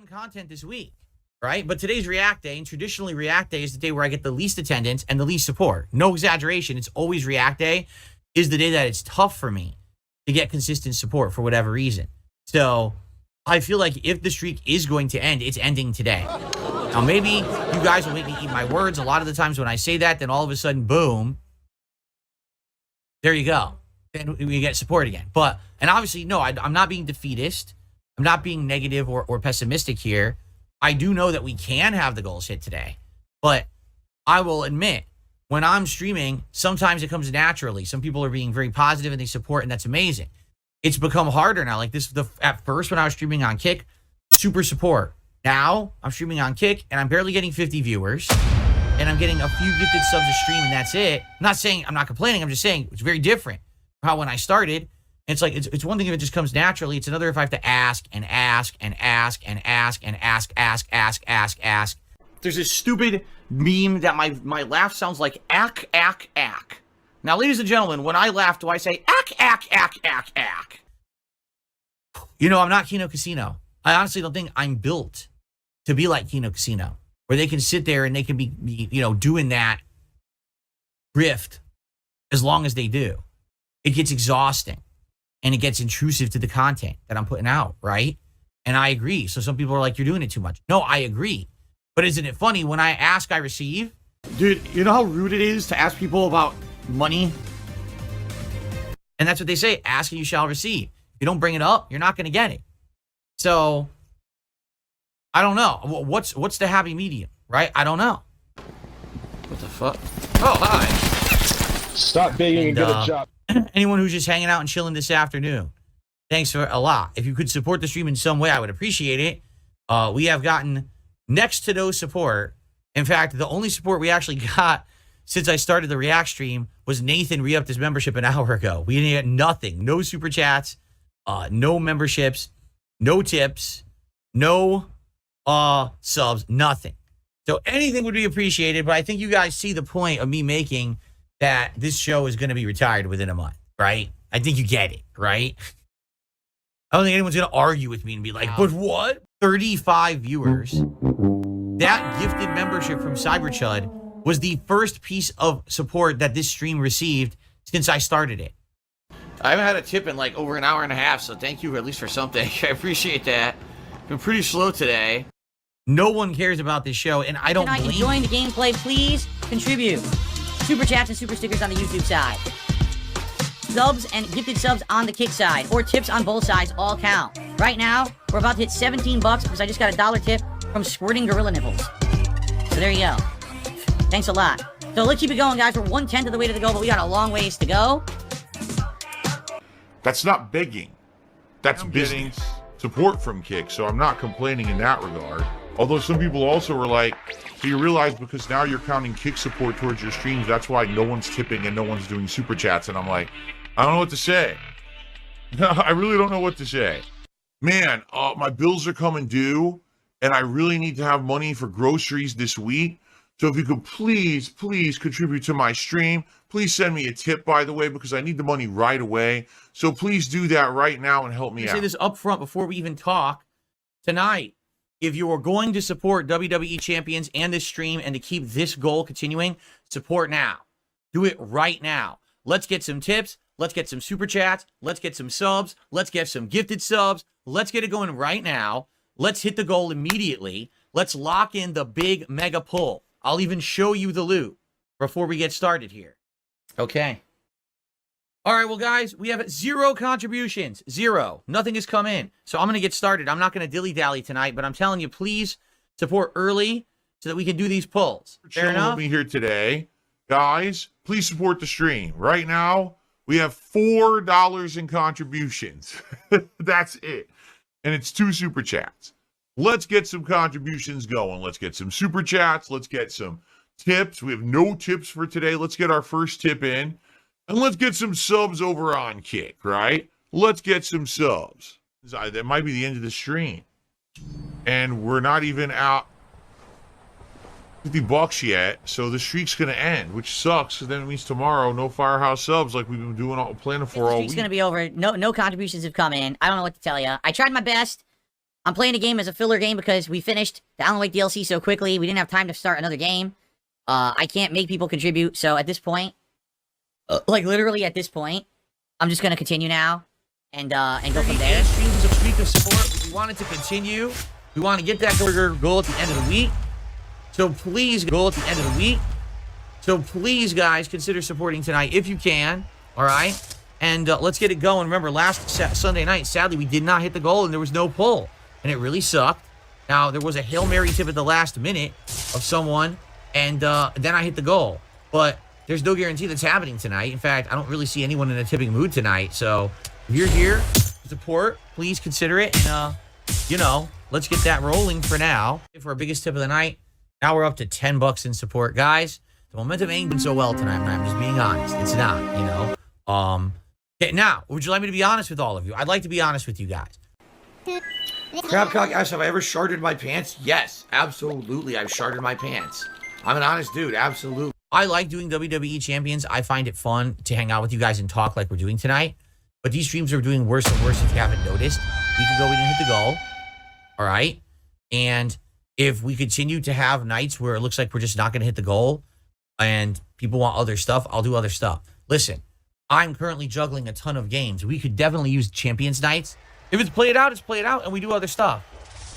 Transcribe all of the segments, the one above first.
ton content this week, right? But today's React Day, and traditionally React Day is the day where I get the least attendance and the least support. No exaggeration. It's always React Day is the day that it's tough for me to get consistent support for whatever reason. So I feel like if the streak is going to end, it's ending today. Now, maybe you guys will make me eat my words. A lot of the times when I say that, then all of a sudden, boom, there you go. Then we get support again. But, and obviously, no, I'm not being defeatist. I'm not being negative or pessimistic here. I do know that we can have the goals hit today. But I will admit, when I'm streaming, sometimes it comes naturally. Some people are being very positive and they support, and that's amazing. It's become harder now. Like this, at first when I was streaming on Kick, super support. Now I'm streaming on Kick and I'm barely getting 50 viewers and I'm getting a few gifted subs a stream and that's it. I'm not saying I'm not complaining. I'm just saying it's very different from how when I started. It's like, it's one thing if it just comes naturally. It's another if I have to ask and ask and ask and ask and ask. There's this stupid meme that my laugh sounds like ack. Now, ladies and gentlemen, when I laugh, do I say ack? You know, I'm not Kino Casino. I honestly don't think I'm built to be like Kino Casino, where they can sit there and they can be you know, doing that grift as long as they do. It gets exhausting and it gets intrusive to the content that I'm putting out, right? And I agree. So some people are like, you're doing it too much. No, I agree. But isn't it funny when I ask, I receive? Dude, you know how rude it is to ask people about money? And that's what they say, ask and you shall receive. If you don't bring it up, you're not going to get it. So, I don't know. What's the happy medium, right? I don't know. What the fuck? Oh, hi. Stop begging and get a job. Anyone who's just hanging out and chilling this afternoon, thanks for a lot. If you could support the stream in some way, I would appreciate it. We have gotten next to no support. In fact, the only support we actually got since I started the React stream was Nathan re-upped his membership an hour ago. We didn't get nothing. No super chats, no memberships, no tips, no subs, nothing. So anything would be appreciated, but I think you guys see the point of me making that this show is going to be retired within a month, right? I think you get it, right? I don't think anyone's going to argue with me and be like, but what? 35 viewers. That gifted membership from Cyberchud was the first piece of support that this stream received since I started it. I haven't had a tip in like over an hour and a half, so thank you at least for something. I appreciate that. Been pretty slow today. No one cares about this show, and I don't blame you. Enjoying the gameplay, please contribute. Super chats and super stickers on the YouTube side. Subs and gifted subs on the Kick side, or tips on both sides all count. Right now, we're about to hit 17 bucks because I just got a $1 tip from Squirting Gorilla Nipples. So there you go. Thanks a lot. So let's keep it going, guys. We're 1/10 of the way to the goal, but we got a long ways to go. That's not begging. That's business. Support from Kick, so I'm not complaining in that regard. Although some people also were like, so you realize because now you're counting Kick support towards your streams, that's why no one's tipping and no one's doing super chats. And I'm like, I don't know what to say. I really don't know what to say. Man, my bills are coming due, and I really need to have money for groceries this week. So if you could please contribute to my stream. Please send me a tip, by the way, because I need the money right away. So please do that right now and help me out. Say this up front before we even talk. Tonight, if you are going to support WWE Champions and this stream and to keep this goal continuing, support now. Do it right now. Let's get some tips. Let's get some super chats. Let's get some subs. Let's get some gifted subs. Let's get it going right now. Let's hit the goal immediately. Let's lock in the big mega pull. I'll even show you the loot before we get started here. Okay. All right, well, guys, we have 0 contributions. 0. Nothing has come in. So I'm going to get started. I'm not going to dilly-dally tonight, but I'm telling you, please support early so that we can do these pulls. Fair enough? With me here today. Guys, please support the stream. Right now, we have $4 in contributions. That's it. And it's 2 super chats. Let's get some contributions going. Let's get some super chats. Let's get some tips. We have no tips for today. Let's get our first tip in. And let's get some subs over on Kick, right? Let's get some subs. That might be the end of the stream. And we're not even out 50 bucks yet, so the streak's going to end, which sucks, because then it means tomorrow, no Firehouse subs like we've been planning for all week. The streak's going to be over. No contributions have come in. I don't know what to tell you. I tried my best. I'm playing a game as a filler game because we finished the Alan Wake DLC so quickly. We didn't have time to start another game. I can't make people contribute, so at this point, like literally at this point, I'm just gonna continue now and go from there. Streams of streak of support. We want it to continue. We want to get that goal at the end of the week. So please, guys, consider supporting tonight if you can. All right, and let's get it going. Remember, last Sunday night, sadly, we did not hit the goal, and there was no pull, and it really sucked. Now there was a Hail Mary tip at the last minute of someone, and then I hit the goal, but there's no guarantee that's happening tonight. In fact, I don't really see anyone in a tipping mood tonight. So if you're here to support, please consider it, and you know, let's get that rolling for now. For our biggest tip of the night, now we're up to $10 in support, guys. The momentum ain't been so well tonight. I'm just being honest. It's not, you know. Okay, now, would you like me to be honest with all of you? I'd like to be honest with you guys. Crabcock asks, have I ever sharded my pants? Yes, absolutely. I've sharded my pants. I'm an honest dude, absolutely. I like doing WWE Champions. I find it fun to hang out with you guys and talk like we're doing tonight. But these streams are doing worse and worse if you haven't noticed. Week ago, we didn't hit the goal. All right? And if we continue to have nights where it looks like we're just not going to hit the goal and people want other stuff, I'll do other stuff. Listen, I'm currently juggling a ton of games. We could definitely use Champions nights. If it's played out, it's played out, and we do other stuff.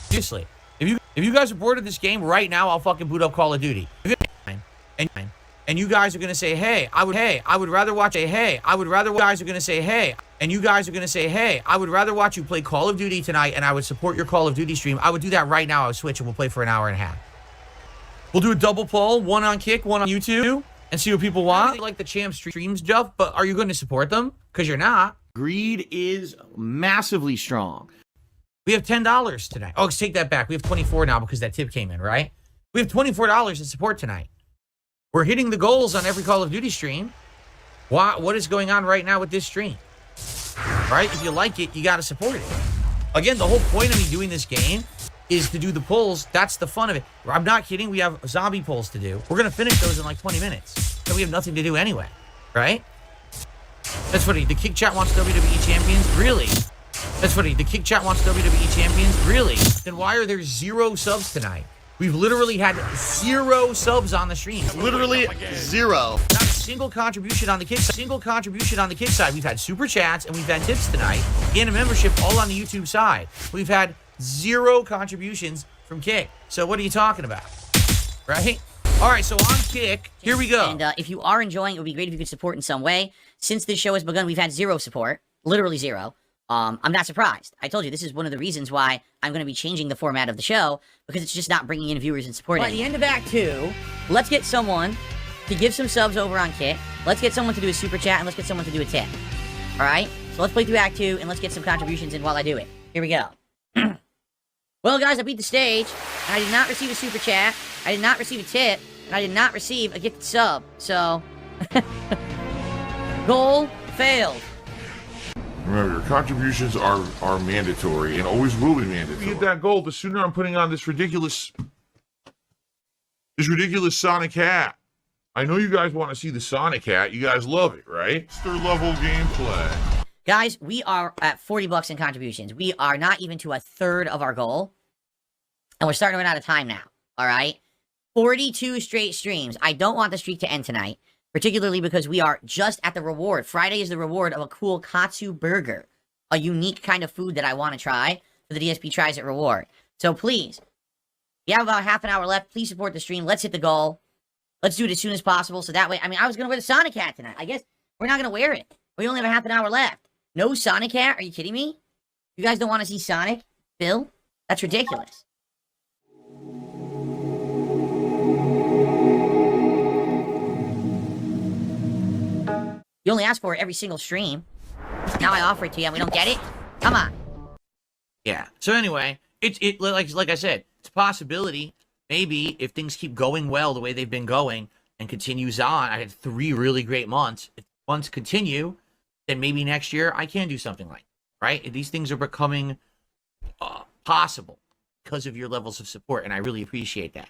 Seriously. If you guys are bored of this game right now, I'll fucking boot up Call of Duty. And you guys are gonna say, hey, I would rather watch you guys are gonna say, hey, I would rather watch you play Call of Duty tonight, and I would support your Call of Duty stream. I would do that right now. I would switch and we'll play for an hour and a half. We'll do a double poll, one on Kick, one on YouTube, and see what people want. They like the champ streams, Jeff, but are you going to support them? Because you're not. Greed is massively strong. We have $10 tonight. Oh, let's take that back. We have $24 now because that tip came in, right? We have $24 in support tonight. We're hitting the goals on every Call of Duty stream. What is going on right now with this stream? Right? If you like it, you got to support it. Again, the whole point of me doing this game is to do the pulls. That's the fun of it. I'm not kidding. We have zombie pulls to do. We're going to finish those in like 20 minutes. And we have nothing to do anyway. Right? That's funny. The Kick Chat wants WWE Champions? Really? That's funny. The Kick Chat wants WWE Champions? Really? Then why are there 0 subs tonight? We've literally had 0 subs on the stream. Literally 0. Not a single contribution on the Kick side. We've had super chats and we've had tips tonight and a membership all on the YouTube side. We've had 0 contributions from Kick. So what are you talking about? Right? All right, so on Kick, here we go. And if you are enjoying, it would be great if you could support in some way. Since this show has begun, we've had 0 support. Literally 0. I'm not surprised. I told you, this is one of the reasons why I'm going to be changing the format of the show, because it's just not bringing in viewers and support. At the end of Act 2, let's get someone to give some subs over on Kick. Let's get someone to do a super chat, and let's get someone to do a tip. All right? So let's play through Act 2, and let's get some contributions in while I do it. Here we go. Well, guys, I beat the stage, and I did not receive a super chat, I did not receive a tip, and I did not receive a gifted sub. So, goal failed. Remember, your contributions are mandatory and always will be mandatory. To get that goal, the sooner I'm putting on this ridiculous Sonic hat. I know you guys want to see the Sonic hat. You guys love it, right? Master level gameplay. Guys, we are at $40 in contributions. We are not even to a third of our goal. And we're starting to run out of time now. All right? 42 straight streams. I don't want the streak to end tonight. Particularly because we are just at the reward. Friday is the reward of a cool Katsu burger. A unique kind of food that I want to try for the DSP Tries It reward. So please, we have about half an hour left. Please support the stream. Let's hit the goal. Let's do it as soon as possible. So that way, I mean, I was going to wear the Sonic hat tonight. I guess we're not going to wear it. We only have a half an hour left. No Sonic hat? Are you kidding me? You guys don't want to see Sonic? Phil? That's ridiculous. You only ask for it every single stream. Now I offer it to you and we don't get it? Come on. Yeah. So anyway, like I said, it's a possibility. Maybe if things keep going well the way they've been going and continues on, I had 3 really great months. If months continue, then maybe next year I can do something like that, right? These things are becoming possible because of your levels of support, and I really appreciate that.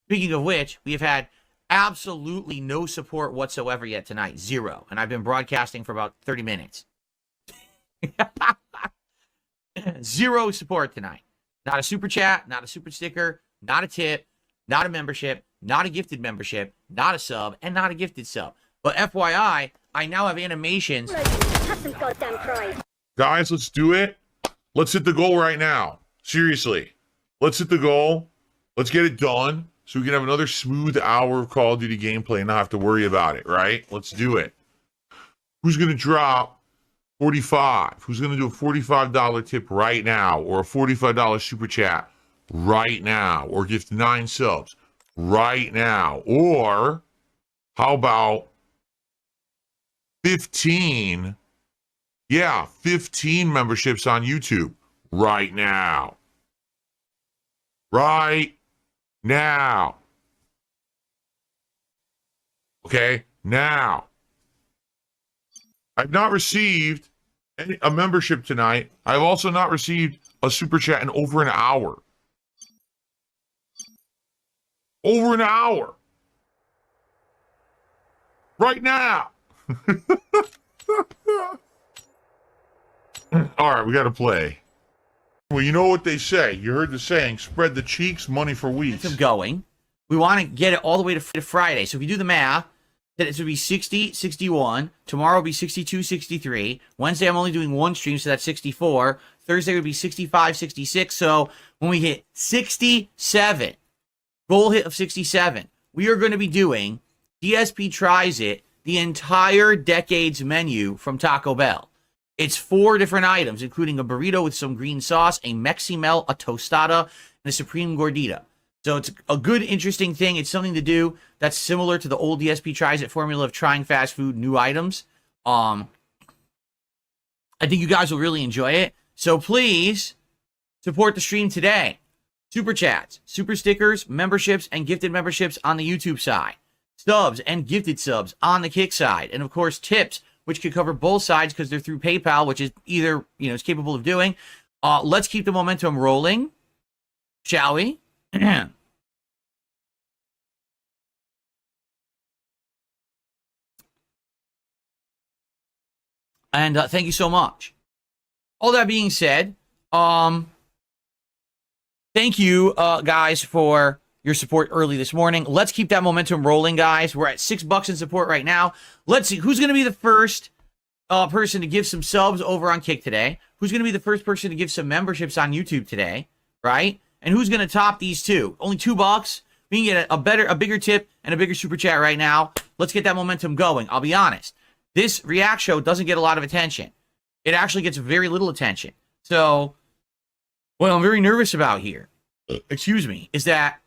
Speaking of which, we have had absolutely no support whatsoever yet tonight. 0. And I've been broadcasting for about 30 minutes. 0 support tonight. Not a super chat, not a super sticker, not a tip, not a membership, not a gifted membership, not a sub, and not a gifted sub. But FYI, I now have animations. Guys, let's do it. Let's hit the goal right now. Seriously. Let's hit the goal. Let's get it done so we can have another smooth hour of Call of Duty gameplay and not have to worry about it, right? Let's do it. Who's going to drop 45? Who's going to do a $45 tip right now, or a $45 super chat right now, or gift 9 subs right now? Or how about 15? Yeah, 15 memberships on YouTube right now. Right now. Okay, now. I've not received a membership tonight. I've also not received a super chat in over an hour. Over an hour. Right now. All right, we got to play. Well, you know what they say. You heard the saying, spread the cheeks, money for weeks. It's going. We want to get it all the way to Friday. So if you do the math, then it would be 60, 61. Tomorrow will be 62, 63. Wednesday, I'm only doing one stream, so that's 64. Thursday would be 65, 66. So when we hit 67, goal hit of 67, we are going to be doing DSP Tries It, the entire Decades menu from Taco Bell. It's 4 different items, including a burrito with some green sauce, a Meximel, a tostada, and a Supreme Gordita. So it's a good, interesting thing. It's something to do that's similar to the old DSP Tries It formula of trying fast food, new items. I think you guys will really enjoy it. So please support the stream today. Super chats, super stickers, memberships, and gifted memberships on the YouTube side. Subs and gifted subs on the Kick side. And of course, tips, which could cover both sides because they're through PayPal, which is either, is capable of doing. Let's keep the momentum rolling, shall we? And thank you so much. All that being said, thank you, guys, for your support early this morning. Let's keep that momentum rolling, guys. We're at $6 in support right now. Let's see who's going to be the first person to give some subs over on Kick today. Who's going to be the first person to give some memberships on YouTube today, right? And who's going to top these two? Only $2. We can get a bigger tip and a bigger super chat right now. Let's get that momentum going. I'll be honest. This React show doesn't get a lot of attention. It actually gets very little attention. So, what I'm very nervous about here, is that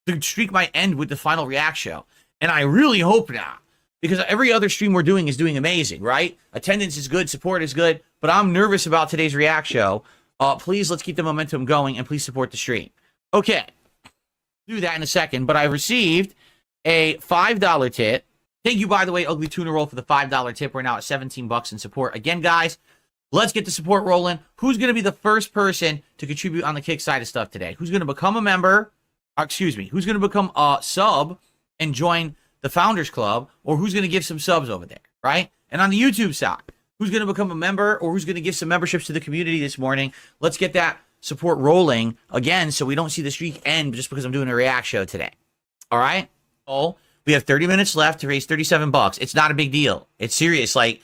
the streak might end with the final React show. And I really hope not. Because every other stream we're doing is doing amazing, right? Attendance is good, support is good. But I'm nervous about today's React show. Please, let's keep the momentum going, and please support the stream. Okay. Do that in a second. But I received a $5 tip. Thank you, by the way, Ugly Tuna Roll, for the $5 tip. We're now at $17 in support. Again, guys, let's get the support rolling. Who's going to be the first person to contribute on the Kick side of stuff today? Who's going to become a member? Who's going to become a sub and join the Founders Club? Or who's going to give some subs over there, right? And on the YouTube side, who's going to become a member, or who's going to give some memberships to the community this morning? Let's get that support rolling again so we don't see the streak end just because I'm doing a React show today. All right? Oh. We have 30 minutes left to raise $37. It's not a big deal. It's serious, like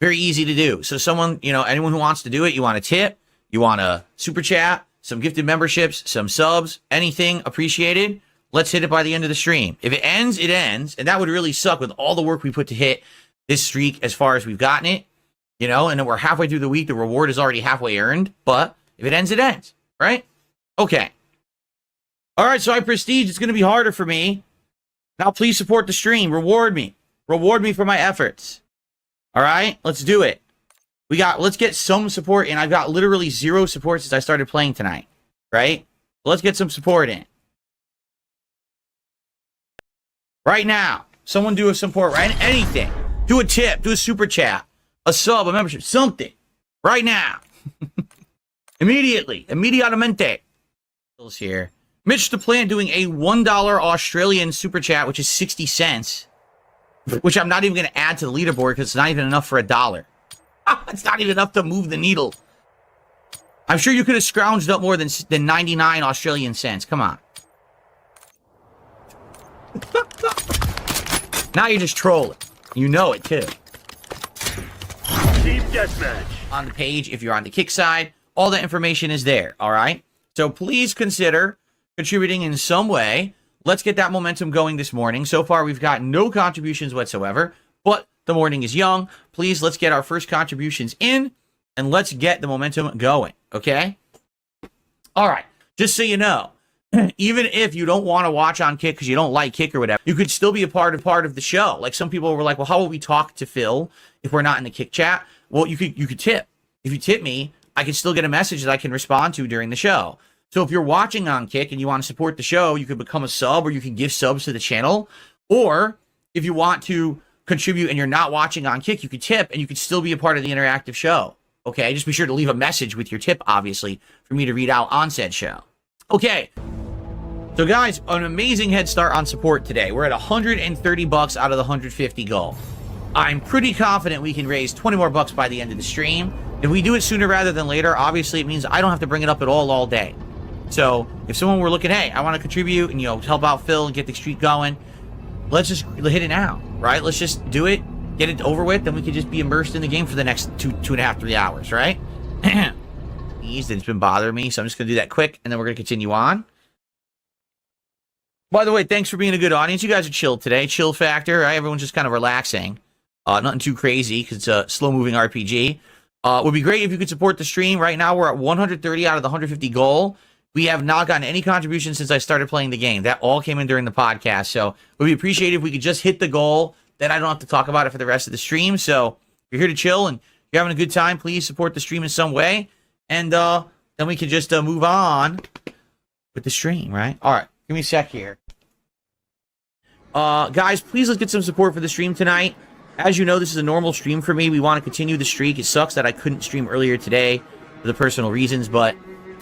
very easy to do. So someone, anyone who wants to do it, you want a tip, you want a super chat, some gifted memberships, some subs, anything appreciated. Let's hit it by the end of the stream. If it ends, it ends. And that would really suck with all the work we put to hit this streak as far as we've gotten it, and then we're halfway through the week. The reward is already halfway earned. But if it ends, it ends, right? Okay. All right, so I prestige. It's going to be harder for me. Now, please support the stream. Reward me. Reward me for my efforts. All right? Let's do it. Let's get some support in. I've got literally 0 support since I started playing tonight. Right? Let's get some support in. Right now. Someone do a support, right? Anything. Do a tip. Do a super chat. A sub, a membership. Something. Right now. Immediately. Immediatamente. Here. Mitch the Plant doing a $1 Australian super chat, which is 60 cents, which I'm not even going to add to the leaderboard because it's not even enough for $1. It's not even enough to move the needle. I'm sure you could have scrounged up more than 99 Australian cents. Come on. Now you're just trolling. You know it, too. Team deathmatch. On the page, if you're on the kick side, all that information is there, all right? So please consider contributing in some way. Let's get that momentum going this morning. So far, we've got no contributions whatsoever, but the morning is young. Please, let's get our first contributions in, and let's get the momentum going, okay? All right, just so you know, even if you don't want to watch on Kick because you don't like Kick or whatever, you could still be a part of the show. Like some people were like, well, how will we talk to Phil if we're not in the Kick chat? Well, you could tip. If you tip me, I can still get a message that I can respond to during the show. So if you're watching on Kick and you want to support the show, you could become a sub, or you can give subs to the channel. Or if you want to contribute and you're not watching on Kick, you could tip and you could still be a part of the interactive show. Okay, just be sure to leave a message with your tip, obviously, for me to read out on said show. Okay, so guys, an amazing head start on support today. We're at 130 bucks out of the 150 goal. I'm pretty confident we can raise 20 more bucks by the end of the stream. If we do it sooner rather than later, obviously it means I don't have to bring it up at all day. So if someone were looking, hey, I want to contribute and, help out Phil and get the streak going, let's just hit it now, right? Let's just do it, get it over with, then we could just be immersed in the game for the next 2.5, 3 hours, right? It's been bothering me, so I'm just going to do that quick, and then we're going to continue on. By the way, thanks for being a good audience. You guys are chilled today. Chill factor, right? Everyone's just kind of relaxing. Nothing too crazy because it's a slow-moving RPG. Would be great if you could support the stream. Right now, we're at 130 out of the 150 goal. We have not gotten any contributions since I started playing the game. That all came in during the podcast. So it would be appreciated if we could just hit the goal. Then I don't have to talk about it for the rest of the stream. So if you're here to chill and you're having a good time, please support the stream in some way. And then we can just move on with the stream, right? All right. Give me a sec here. Guys, please let's get some support for the stream tonight. As you know, this is a normal stream for me. We want to continue the streak. It sucks that I couldn't stream earlier today for the personal reasons, but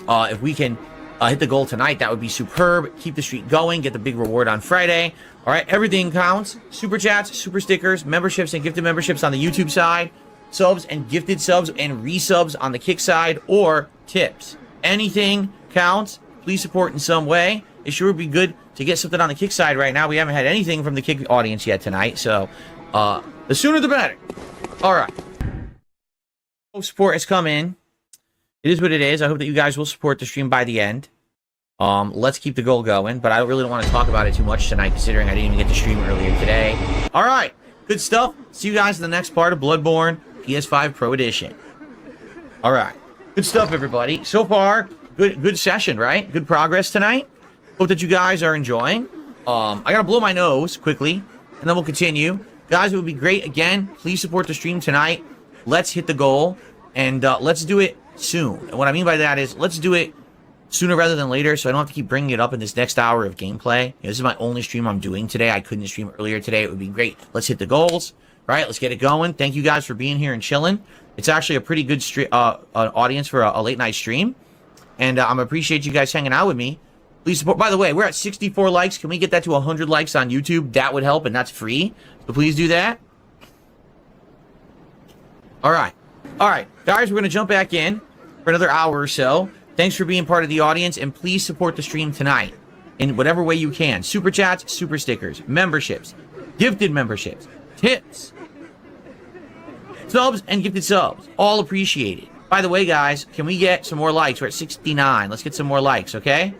if we can hit the goal tonight, that would be superb. Keep the streak going. Get the big reward on Friday. All right, everything counts. Super chats, super stickers, memberships, and gifted memberships on the YouTube side. Subs and gifted subs and resubs on the Kick side, or tips. Anything counts. Please support in some way. It sure would be good to get something on the Kick side right now. We haven't had anything from the Kick audience yet tonight, so the sooner the better. All right. Support has come in. It is what it is. I hope that you guys will support the stream by the end. Let's keep the goal going, but I really don't want to talk about it too much tonight, considering I didn't even get to stream earlier today. All right. Good stuff. See you guys in the next part of Bloodborne PS5 Pro Edition. All right. Good stuff, everybody. So far, good session, right? Good progress tonight. Hope that you guys are enjoying. I got to blow my nose quickly, and then we'll continue. Guys, it would be great. Again, please support the stream tonight. Let's hit the goal, and let's do it soon. And what I mean by that is let's do it sooner rather than later, so I don't have to keep bringing it up in this next hour of gameplay. This is my only stream I'm doing today. I couldn't stream earlier today. It would be great. Let's hit the goals. Right, let's get it going. Thank you guys for being here and chilling. It's actually a pretty good audience for a late night stream, and I appreciate you guys hanging out with me. Please support. By the way, we're at 64 likes. Can we get that to 100 likes on YouTube? That would help, and that's free. So please do that. All right, guys, we're gonna jump back in for another hour or so. Thanks for being part of the audience, and please support the stream tonight in whatever way you can. Super chats, super stickers, memberships, gifted memberships, tips, subs, and gifted subs. All appreciated. By the way, guys, can we get some more likes? We're at 69. Let's get some more likes, okay?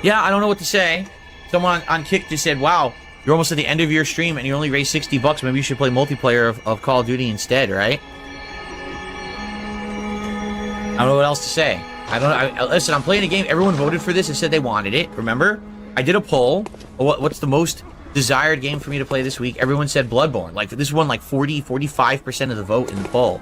Yeah, I don't know what to say. Someone on Kick just said, wow, you're almost at the end of your stream and you only raised 60 bucks. Maybe you should play multiplayer of Call of Duty instead, right? I don't know what else to say. Listen, I'm playing a game. Everyone voted for this and said they wanted it. Remember? I did a poll. What's the most desired game for me to play this week? Everyone said Bloodborne. Like, this won like 45% of the vote in the poll.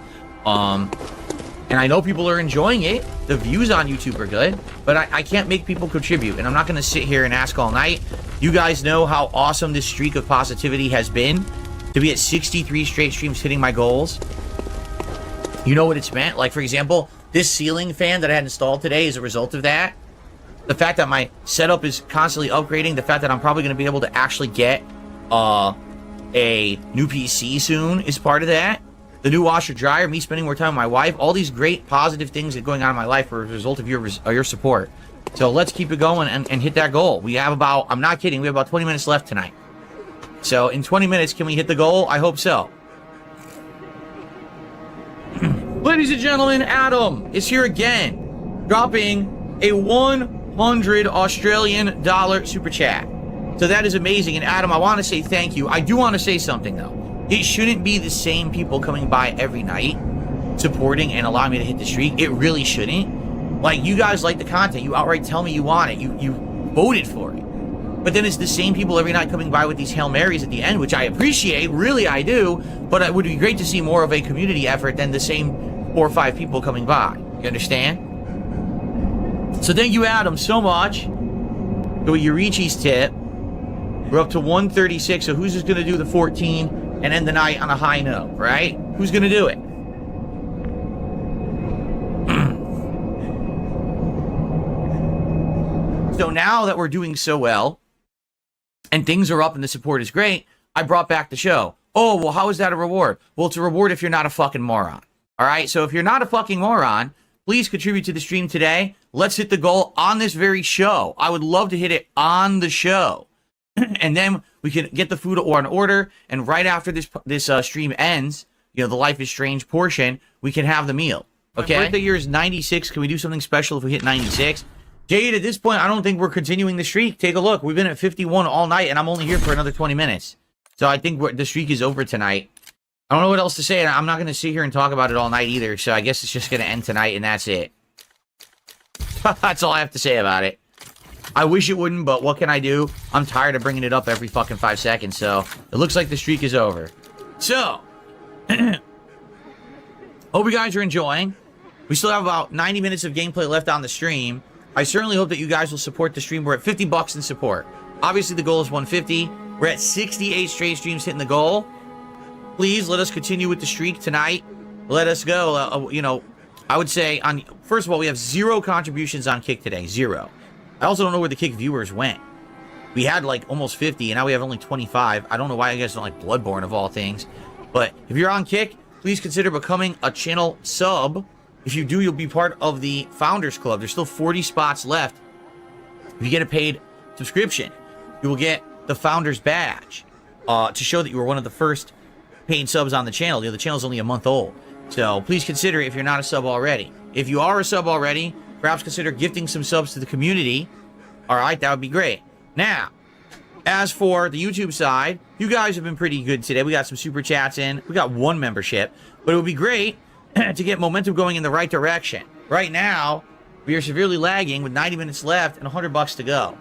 And I know people are enjoying it. The views on YouTube are good, but I can't make people contribute, and I'm not going to sit here and ask all night. You guys know how awesome this streak of positivity has been. To be at 63 straight streams hitting my goals. You know what it's meant? Like, for example, this ceiling fan that I had installed today is a result of that. The fact that my setup is constantly upgrading, the fact that I'm probably going to be able to actually get a new PC soon is part of that. the new washer dryer, me spending more time with my wife, all these great positive things that are going on in my life are a result of your support. So let's keep it going and hit that goal. We have about, I'm not kidding, we have about 20 minutes left tonight. So in 20 minutes, can we hit the goal? I hope so. Ladies and gentlemen, Adam is here again, dropping a 100 Australian dollar super chat. So that is amazing. And Adam, I want to say thank you. I do want to say something though. It shouldn't be the same people coming by every night supporting and allowing me to hit the streak. It really shouldn't. Like, you guys like the content. You outright tell me you want it. You voted for it. But then it's the same people every night coming by with these Hail Marys at the end, which I appreciate. Really, I do. But it would be great to see more of a community effort than the same 4 or 5 people coming by. You understand? So thank you, Adam, so much. So Yurichi's tip. We're up to 136. So who's just going to do the 14 and end the night on a high note, right? Who's going to do it? So now that we're doing so well and things are up and the support is great, I brought back the show. Oh, well, how is that a reward? Well, it's a reward if you're not a fucking moron. All right? So if you're not a fucking moron, please contribute to the stream today. Let's hit the goal on this very show. I would love to hit it on the show. And then we can get the food on order. And right after this stream ends, you know, the Life is Strange portion, we can have the meal. Okay? My birthday year is 96. Can we do something special if we hit 96? Jade, at this point, I don't think we're continuing the streak. Take a look. We've been at 51 all night, and I'm only here for another 20 minutes. So I think the streak is over tonight. I don't know what else to say. I'm not going to sit here and talk about it all night either. So I guess it's just going to end tonight, and that's it. That's all I have to say about it. I wish it wouldn't, but what can I do? I'm tired of bringing it up every fucking 5 seconds. So it looks like the streak is over. So, hope you guys are enjoying. We still have about 90 minutes of gameplay left on the stream. I certainly hope that you guys will support the stream. We're at 50 bucks in support. Obviously, the goal is 150. We're at 68 straight streams hitting the goal. Please let us continue with the streak tonight. Let us go. You know, I would say, first of all, we have 0 contributions on Kick today. 0. I also don't know where the Kick viewers went. We had like almost 50, and now we have only 25. I don't know why you guys don't like Bloodborne of all things. But if you're on Kick, please consider becoming a channel sub. If you do, you'll be part of the Founders Club. There's still 40 spots left. If you get a paid subscription, you will get the Founders Badge to show that you were one of the first paid subs on the channel. You know, the channel's only a month old. So please consider it if you're not a sub already. If you are a sub already, perhaps consider gifting some subs to the community. All right, that would be great. Now, as for the YouTube side, you guys have been pretty good today. We got some super chats in. We got 1 membership. But it would be great to get momentum going in the right direction. Right now, we are severely lagging with 90 minutes left and 100 bucks to go.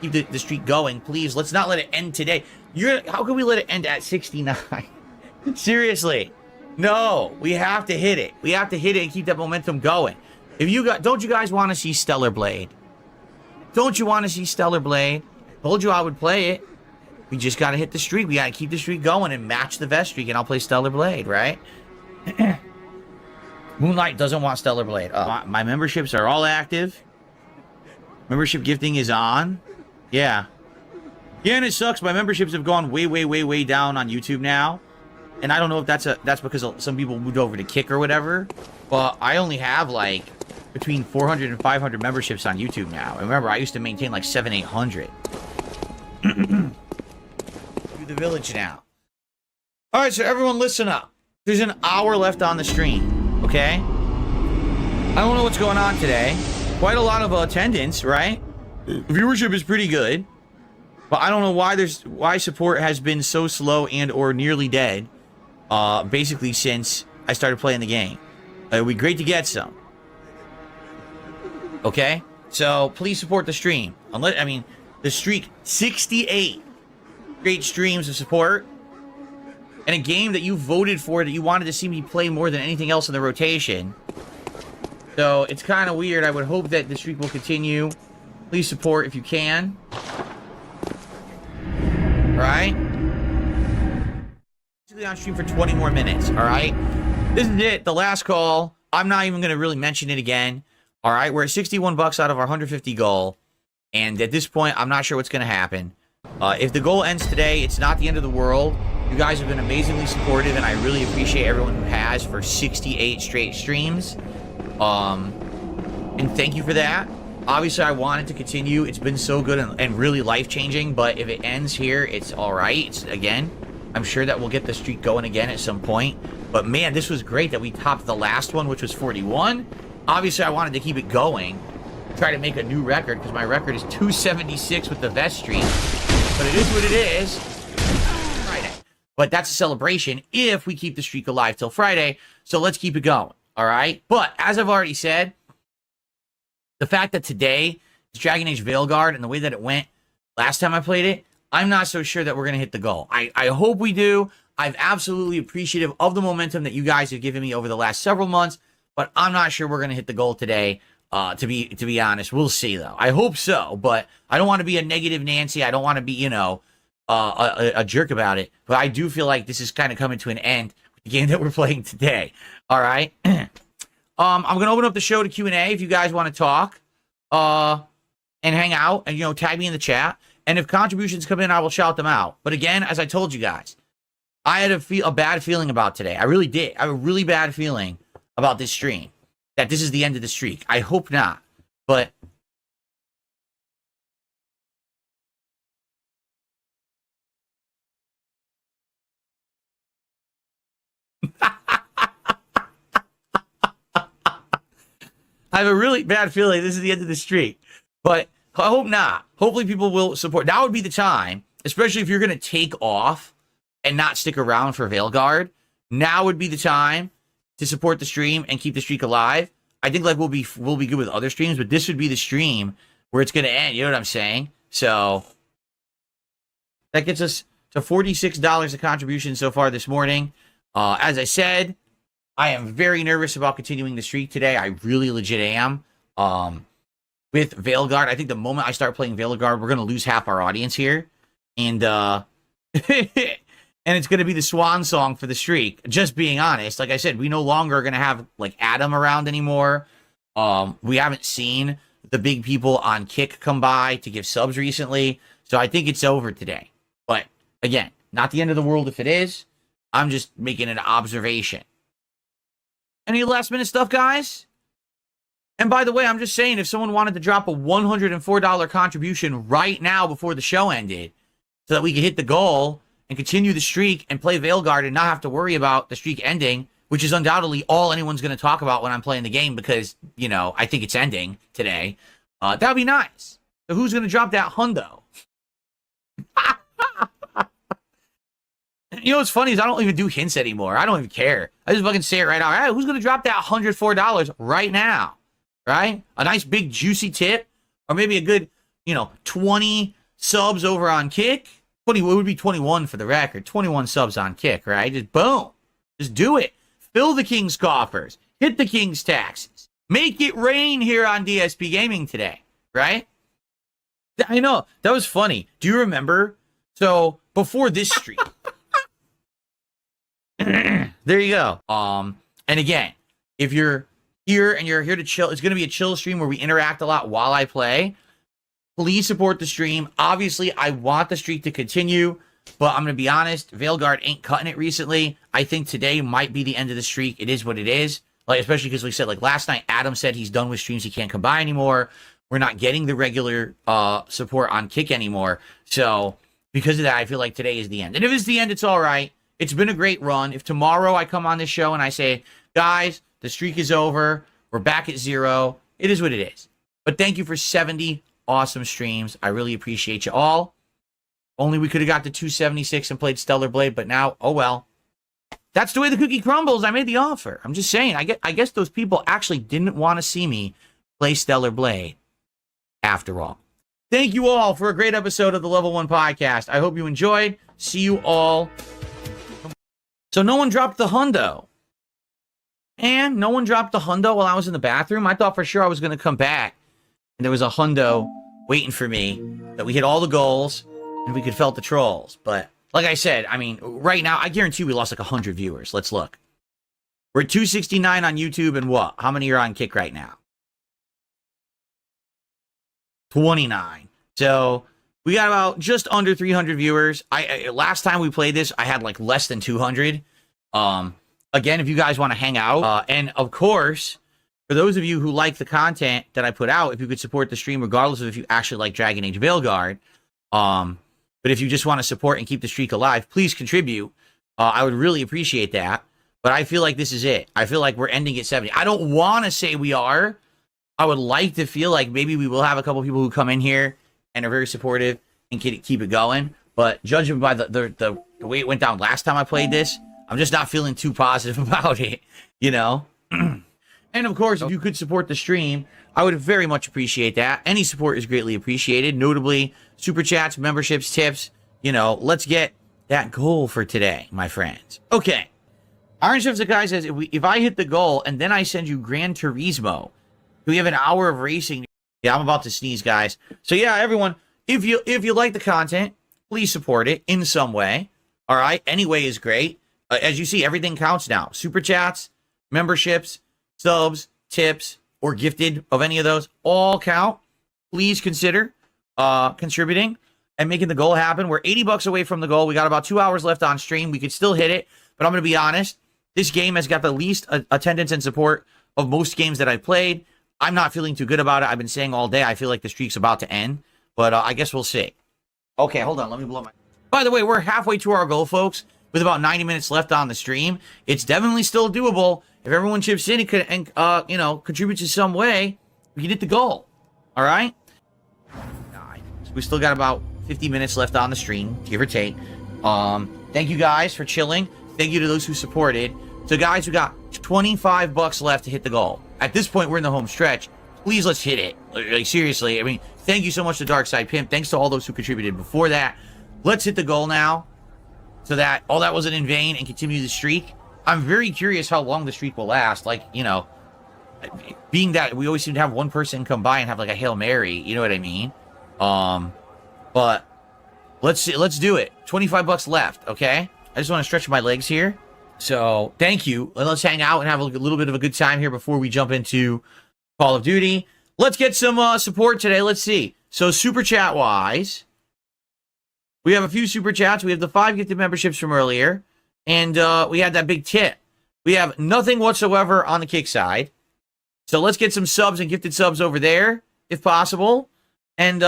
Keep the streak going, please. Let's not let it end today. How can we let it end at 69? Seriously. No, we have to hit it. We have to hit it and keep that momentum going. Don't you guys want to see Stellar Blade? Don't you want to see Stellar Blade? Told you I would play it. We just got to hit the streak. We got to keep the streak going and match the vest streak, and I'll play Stellar Blade, right? Moonlight doesn't want Stellar Blade. My memberships are all active. Membership gifting is on. Yeah. Yeah, and it sucks. My memberships have gone way, way, way, way down on YouTube now. And I don't know if that's because some people moved over to Kick or whatever. But I only have, like, between 400 and 500 memberships on YouTube now. And remember, I used to maintain, like, 800. To the village now. All right, so everyone listen up. There's an hour left on the stream. Okay? I don't know what's going on today. Quite a lot of attendance, right? Viewership is pretty good. But I don't know why support has been so slow and or nearly dead. Basically since I started playing the game. It would be great to get some. Okay? So please support the stream. The streak, 68 great streams of support. And a game that you voted for that you wanted to see me play more than anything else in the rotation. So it's kind of weird. I would hope that the streak will continue. Please support if you can. Alright? Basically on stream for 20 more minutes, alright? This is it, the last call. I'm not even going to really mention it again. Alright, we're at 61 bucks out of our 150 goal. And at this point, I'm not sure what's going to happen. If the goal ends today, it's not the end of the world. You guys have been amazingly supportive, and I really appreciate everyone who has for 68 straight streams. And thank you for that. Obviously, I want it to continue. It's been so good and really life-changing, but if it ends here, it's all right. Again, I'm sure that we'll get the streak going again at some point. But man, this was great that we topped the last one, which was 41. Obviously, I wanted to keep it going. Try to make a new record, because my record is 276 with the vest streak. But it is what it is. Friday. But that's a celebration if we keep the streak alive till Friday. So let's keep it going. All right? But as I've already said, the fact that today is Dragon Age Veilguard and the way that it went last time I played it, I'm not so sure that we're going to hit the goal. I hope we do. I'm absolutely appreciative of the momentum that you guys have given me over the last several months, but I'm not sure we're going to hit the goal today. To be honest, we'll see though. I hope so, but I don't want to be a negative Nancy. I don't want to be, you know, a jerk about it. But I do feel like this is kind of coming to an end with the game that we're playing today. All right. I'm gonna open up the show to Q&A if you guys want to talk, and hang out, and you know, tag me in the chat. And if contributions come in, I will shout them out. But again, as I told you guys, I had a bad feeling about today. I really did. I have a really bad feeling about this stream. That this is the end of the streak. I hope not. But I have a really bad feeling this is the end of the streak. But I hope not. Hopefully people will support. Now would be the time, especially if you're going to take off and not stick around for Veilguard. Now would be the time to support the stream and keep the streak alive. I think like we'll be good with other streams, but this would be the stream where it's going to end. You know what I'm saying? So that gets us to $46 of contribution so far this morning. As I said, I am very nervous about continuing the streak today. I really legit am. With Veilguard, I think the moment I start playing Veilguard, we're going to lose half our audience here. And and it's going to be the swan song for the streak. Just being honest, like I said, we no longer are going to have like Adam around anymore. We haven't seen the big people on Kick come by to give subs recently. So I think it's over today. But again, not the end of the world if it is. I'm just making an observation. Any last minute stuff, guys? And by the way, I'm just saying, if someone wanted to drop a $104 contribution right now before the show ended so that we could hit the goal and continue the streak and play Veilguard and not have to worry about the streak ending, which is undoubtedly all anyone's going to talk about when I'm playing the game because, you know, I think it's ending today, that would be nice. So who's going to drop that hundo? You know what's funny is I don't even do hints anymore. I don't even care. I just fucking say it right now. Hey, who's going to drop that $104 right now? Right? A nice big juicy tip, or maybe a good, you know, 20 subs over on Kick. 20, it would be 21 for the record. 21 subs on Kick, right? Just boom. Just do it. Fill the king's coffers. Hit the king's taxes. Make it rain here on DSPGaming today, right? I know. That was funny. Do you remember? So, before this stream. There you go. And again, if you're here and you're here to chill, it's going to be a chill stream where we interact a lot while I play. Please support the stream. Obviously, I want the streak to continue, but I'm going to be honest, Veilguard ain't cutting it recently. I think today might be the end of the streak. It is what it is. Like, especially because we said, like, last night, Adam said he's done with streams. He can't come by anymore. We're not getting the regular support on Kick anymore. So, because of that, I feel like today is the end. And if it's the end, it's all right. It's been a great run. If tomorrow I come on this show and I say, guys, the streak is over, we're back at 0, it is what it is. But thank you for 70 awesome streams. I really appreciate you all. Only we could have got to 276 and played Stellar Blade, but now, oh well. That's the way the cookie crumbles. I made the offer. I'm just saying, I guess those people actually didn't want to see me play Stellar Blade after all. Thank you all for a great episode of the Level 1 Podcast. I hope you enjoyed. See you all. So no one dropped the hundo. And no one dropped the hundo while I was in the bathroom. I thought for sure I was going to come back and there was a hundo waiting for me, that we hit all the goals and we could felt the trolls. But like I said, I mean, right now, I guarantee we lost like 100 viewers. Let's look. We're at 269 on YouTube, and what? How many are on Kick right now? 29. So We got about just under 300 viewers. Last time we played this, I had like less than 200. Again, if you guys want to hang out, and of course, for those of you who like the content that I put out, if you could support the stream, regardless of if you actually like Dragon Age Veilguard, but if you just want to support and keep the streak alive, please contribute. I would really appreciate that. But I feel like this is it. I feel like we're ending at 70. I don't want to say we are. I would like to feel like maybe we will have a couple people who come in here and are very supportive and keep it going. But judging by the way it went down last time I played this, I'm just not feeling too positive about it, you know? And of course, if you could support the stream, I would very much appreciate that. Any support is greatly appreciated, notably super chats, memberships, tips. You know, let's get that goal for today, my friends. Okay. Iron Chef Sakai says, if I hit the goal and then I send you Gran Turismo, we have an hour of racing. Yeah, I'm about to sneeze, guys. So yeah, everyone, if you like the content, please support it in some way. All right, any way is great. As you see, everything counts now. Super chats, memberships, subs, tips, or gifted of any of those all count. Please consider contributing and making the goal happen. We're 80 bucks away from the goal. We got about 2 hours left on stream. We could still hit it, but I'm going to be honest. This game has got the least attendance and support of most games that I've played. I'm not feeling too good about it. I've been saying all day I feel like the streak's about to end, but I guess we'll see. Okay, hold on. Let me blow my... By the way, we're halfway to our goal, folks, with about 90 minutes left on the stream. It's definitely still doable. If everyone chips in and you know, contributes in some way, we can hit the goal. All right? We still got about 50 minutes left on the stream, give or take. Thank you guys for chilling. Thank you to those who supported. So guys, we got 25 bucks left to hit the goal. At this point, we're in the home stretch. Please, let's hit it. Like, seriously, I mean, thank you so much to DarkSydePhil. Thanks to all those who contributed before that. Let's hit the goal now so that all that wasn't in vain and continue the streak. I'm very curious how long the streak will last. Like, you know, being that we always seem to have one person come by and have like a Hail Mary, you know what I mean? But let's do it. 25 bucks left, okay? I just want to stretch my legs here. So thank you. Let's hang out and have a little bit of a good time here before we jump into Call of Duty. Let's get some support today. Let's see. So super chat wise, we have a few super chats. We have the 5 gifted memberships from earlier, and we had that big tip. We have nothing whatsoever on the kick side. So let's get some subs and gifted subs over there, if possible. And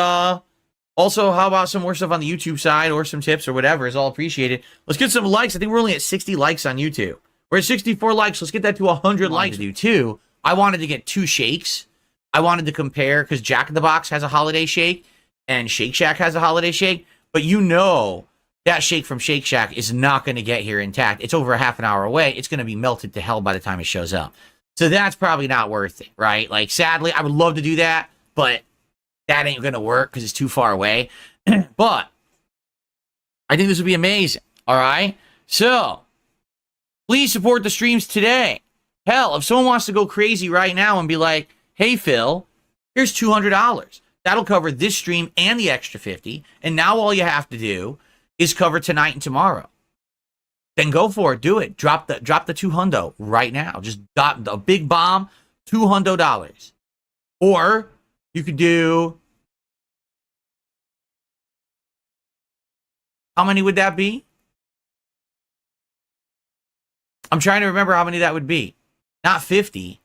also, how about some more stuff on the YouTube side or some tips or whatever is all appreciated. Let's get some likes. I think we're only at 60 likes on YouTube. We're at 64 likes. Let's get that to 100 likes. To do too. I wanted to get 2 shakes. I wanted to compare because Jack in the Box has a holiday shake and Shake Shack has a holiday shake. But you know that shake from Shake Shack is not going to get here intact. It's over a half an hour away. It's going to be melted to hell by the time it shows up. So that's probably not worth it, right? Like, sadly, I would love to do that, but that ain't going to work because it's too far away. But I think this would be amazing, all right? So please support the streams today. Hell, if someone wants to go crazy right now and be like, hey, Phil, here's $200. That'll cover this stream and the extra 50. And now all you have to do is cover tonight and tomorrow. Then go for it. Do it. Drop the $200 right now. Just drop a big bomb, $200. Or you could do, how many would that be? I'm trying to remember how many that would be. Not 50.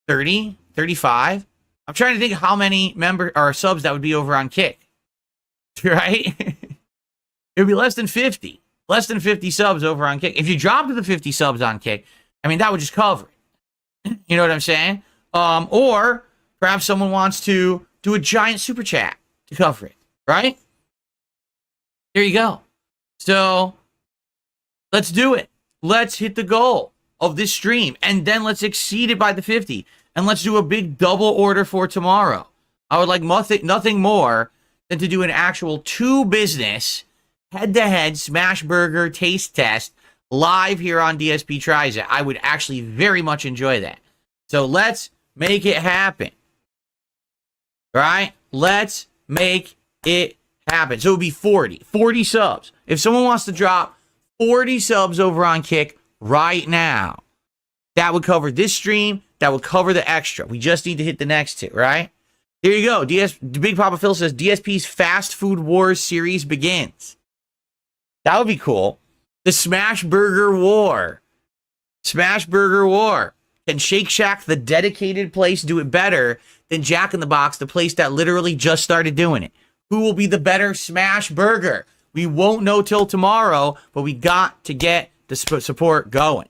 30, 35. I'm trying to think of how many subs that would be over on Kick. Right? It would be less than 50. Less than 50 subs over on Kick. If you drop to the 50 subs on Kick, I mean, that would just cover it. You know what I'm saying? Or perhaps someone wants to do a giant super chat to cover it. Right? There you go. So let's do it. Let's hit the goal of this stream. And then let's exceed it by the 50. And let's do a big double order for tomorrow. I would like nothing more than to do an actual 2 business head-to-head smash burger taste test live here on DSP Tries It. I would actually very much enjoy that. So let's make it happen. All right? Let's make it happen. So it would be 40 subs. If someone wants to drop 40 subs over on Kick right now, that would cover this stream. That would cover the extra. We just need to hit the next 2, right? There you go. Big Papa Phil says DSP's Fast Food Wars series begins. That would be cool. The Smash Burger War. Smash Burger War. Can Shake Shack, the dedicated place, do it better than Jack in the Box, the place that literally just started doing it? Who will be the better Smash Burger? We won't know till tomorrow, but we got to get the support going.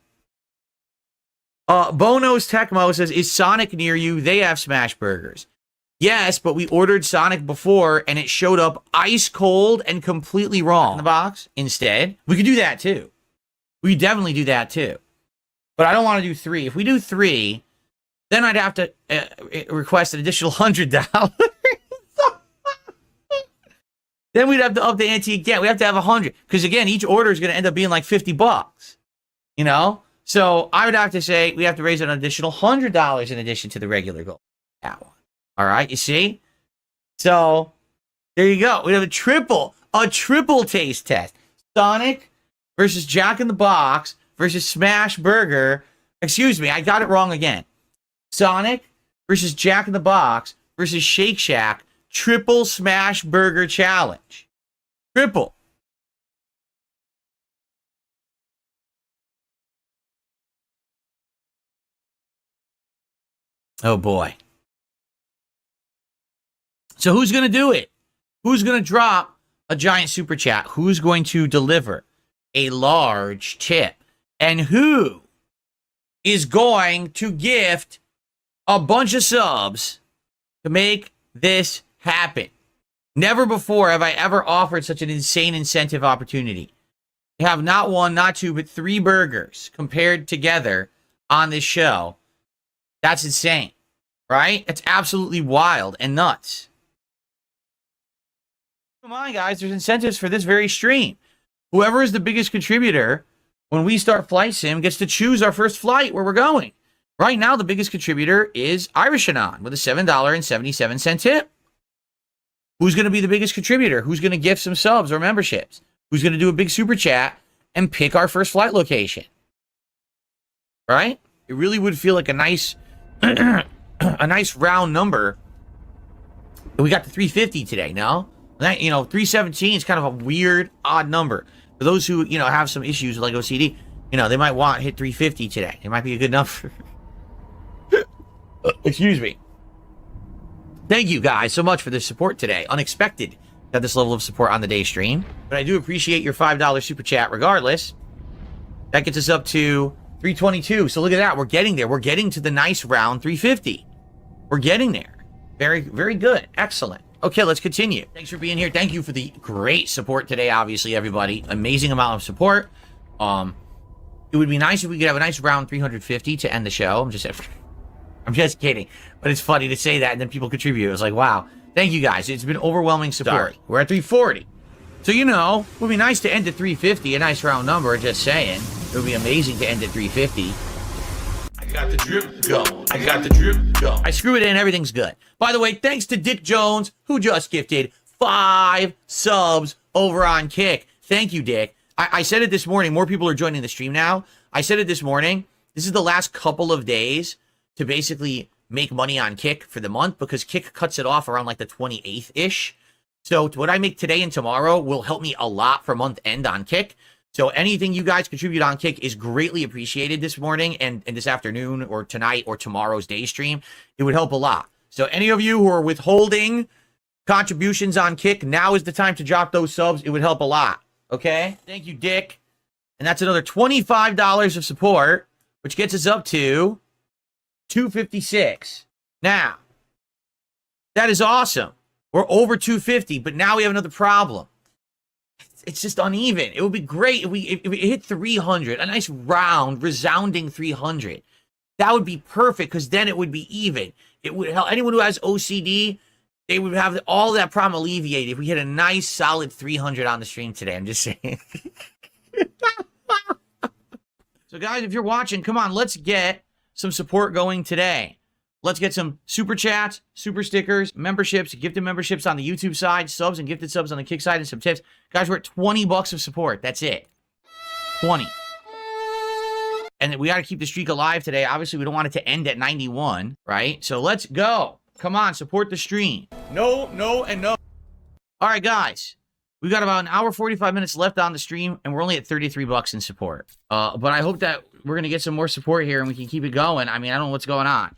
Bono's Tecmo says, is Sonic near you? They have Smash Burgers. Yes, but we ordered Sonic before, and it showed up ice cold and completely wrong in the box. Instead, we could do that too. We could definitely do that too. But I don't want to do 3. If we do 3, then I'd have to request an additional $100. Then we'd have to up the ante again. We have to have 100. Because again, each order is going to end up being like $50. You know? So I would have to say we have to raise an additional $100 in addition to the regular goal. That one. All right, you see? So there you go. We have a triple taste test. Sonic versus Jack in the Box versus Smash Burger. Excuse me, I got it wrong again. Sonic versus Jack in the Box versus Shake Shack. Triple Smash Burger Challenge. Triple. Oh boy. So who's going to do it? Who's going to drop a giant super chat? Who's going to deliver a large tip? And who is going to gift a bunch of subs to make this happen? Never before have I ever offered such an insane incentive opportunity. We have not 1, not 2, but 3 burgers compared together on this show. That's insane, right? It's absolutely wild and nuts. Come on, guys. There's incentives for this very stream. Whoever is the biggest contributor when we start Flight Sim gets to choose our first flight where we're going. Right now, the biggest contributor is Irishanon with a $7.77 tip. Who's going to be the biggest contributor? Who's going to gift some subs or memberships? Who's going to do a big super chat and pick our first flight location? Right? It really would feel like a nice, a nice round number. We got the 350 today, no? That, 317 is kind of a weird, odd number. For those who, have some issues with like OCD, they might want to hit 350 today. It might be a good number. Excuse me. Thank you guys so much for the support today. Unexpected to have this level of support on the day stream. But I do appreciate your $5 super chat regardless. That gets us up to 322. So look at that. We're getting there. We're getting to the nice round 350. We're getting there. Very, very good. Excellent. Okay, let's continue. Thanks for being here. Thank you for the great support today, obviously, everybody. Amazing amount of support. It would be nice if we could have a nice round 350 to end the show. I'm just kidding. But it's funny to say that, and then people contribute. It's like, wow. Thank you, guys. It's been overwhelming support. Sorry. We're at 340. So, it would be nice to end at 350, a nice round number, just saying. It would be amazing to end at 350. I got the drip go. I got the drip go. I screw it in. Everything's good. By the way, thanks to Dick Jones, who just gifted 5 subs over on Kick. Thank you, Dick. I said it this morning. More people are joining the stream now. I said it this morning. This is the last couple of days to basically make money on Kick for the month because Kick cuts it off around like the 28th-ish. So what I make today and tomorrow will help me a lot for month end on Kick. So anything you guys contribute on Kick is greatly appreciated this morning and this afternoon or tonight or tomorrow's day stream. It would help a lot. So any of you who are withholding contributions on Kick, now is the time to drop those subs. It would help a lot. Okay? Thank you, Dick. And that's another $25 of support, which gets us up to $256. Now, that is awesome. We're over 250, but now we have another problem. It's just uneven. It would be great if we hit 300, a nice round, resounding 300. That would be perfect because then it would be even. It would help anyone who has OCD. They would have all that problem alleviated if we hit a nice, solid 300 on the stream today. I'm just saying. So, guys, if you're watching, come on, let's get some support going today. Let's get some super chats, super stickers, memberships, gifted memberships on the YouTube side, subs and gifted subs on the Kick side, and some tips. Guys, we're at 20 bucks of support. That's it. 20. And we got to keep the streak alive today. Obviously, we don't want it to end at 91, right? So let's go. Come on, support the stream. No, no, and no. All right, guys. We've got about an hour, 45 minutes left on the stream, and we're only at 33 bucks in support. But I hope that we're going to get some more support here, and we can keep it going. I mean, I don't know what's going on.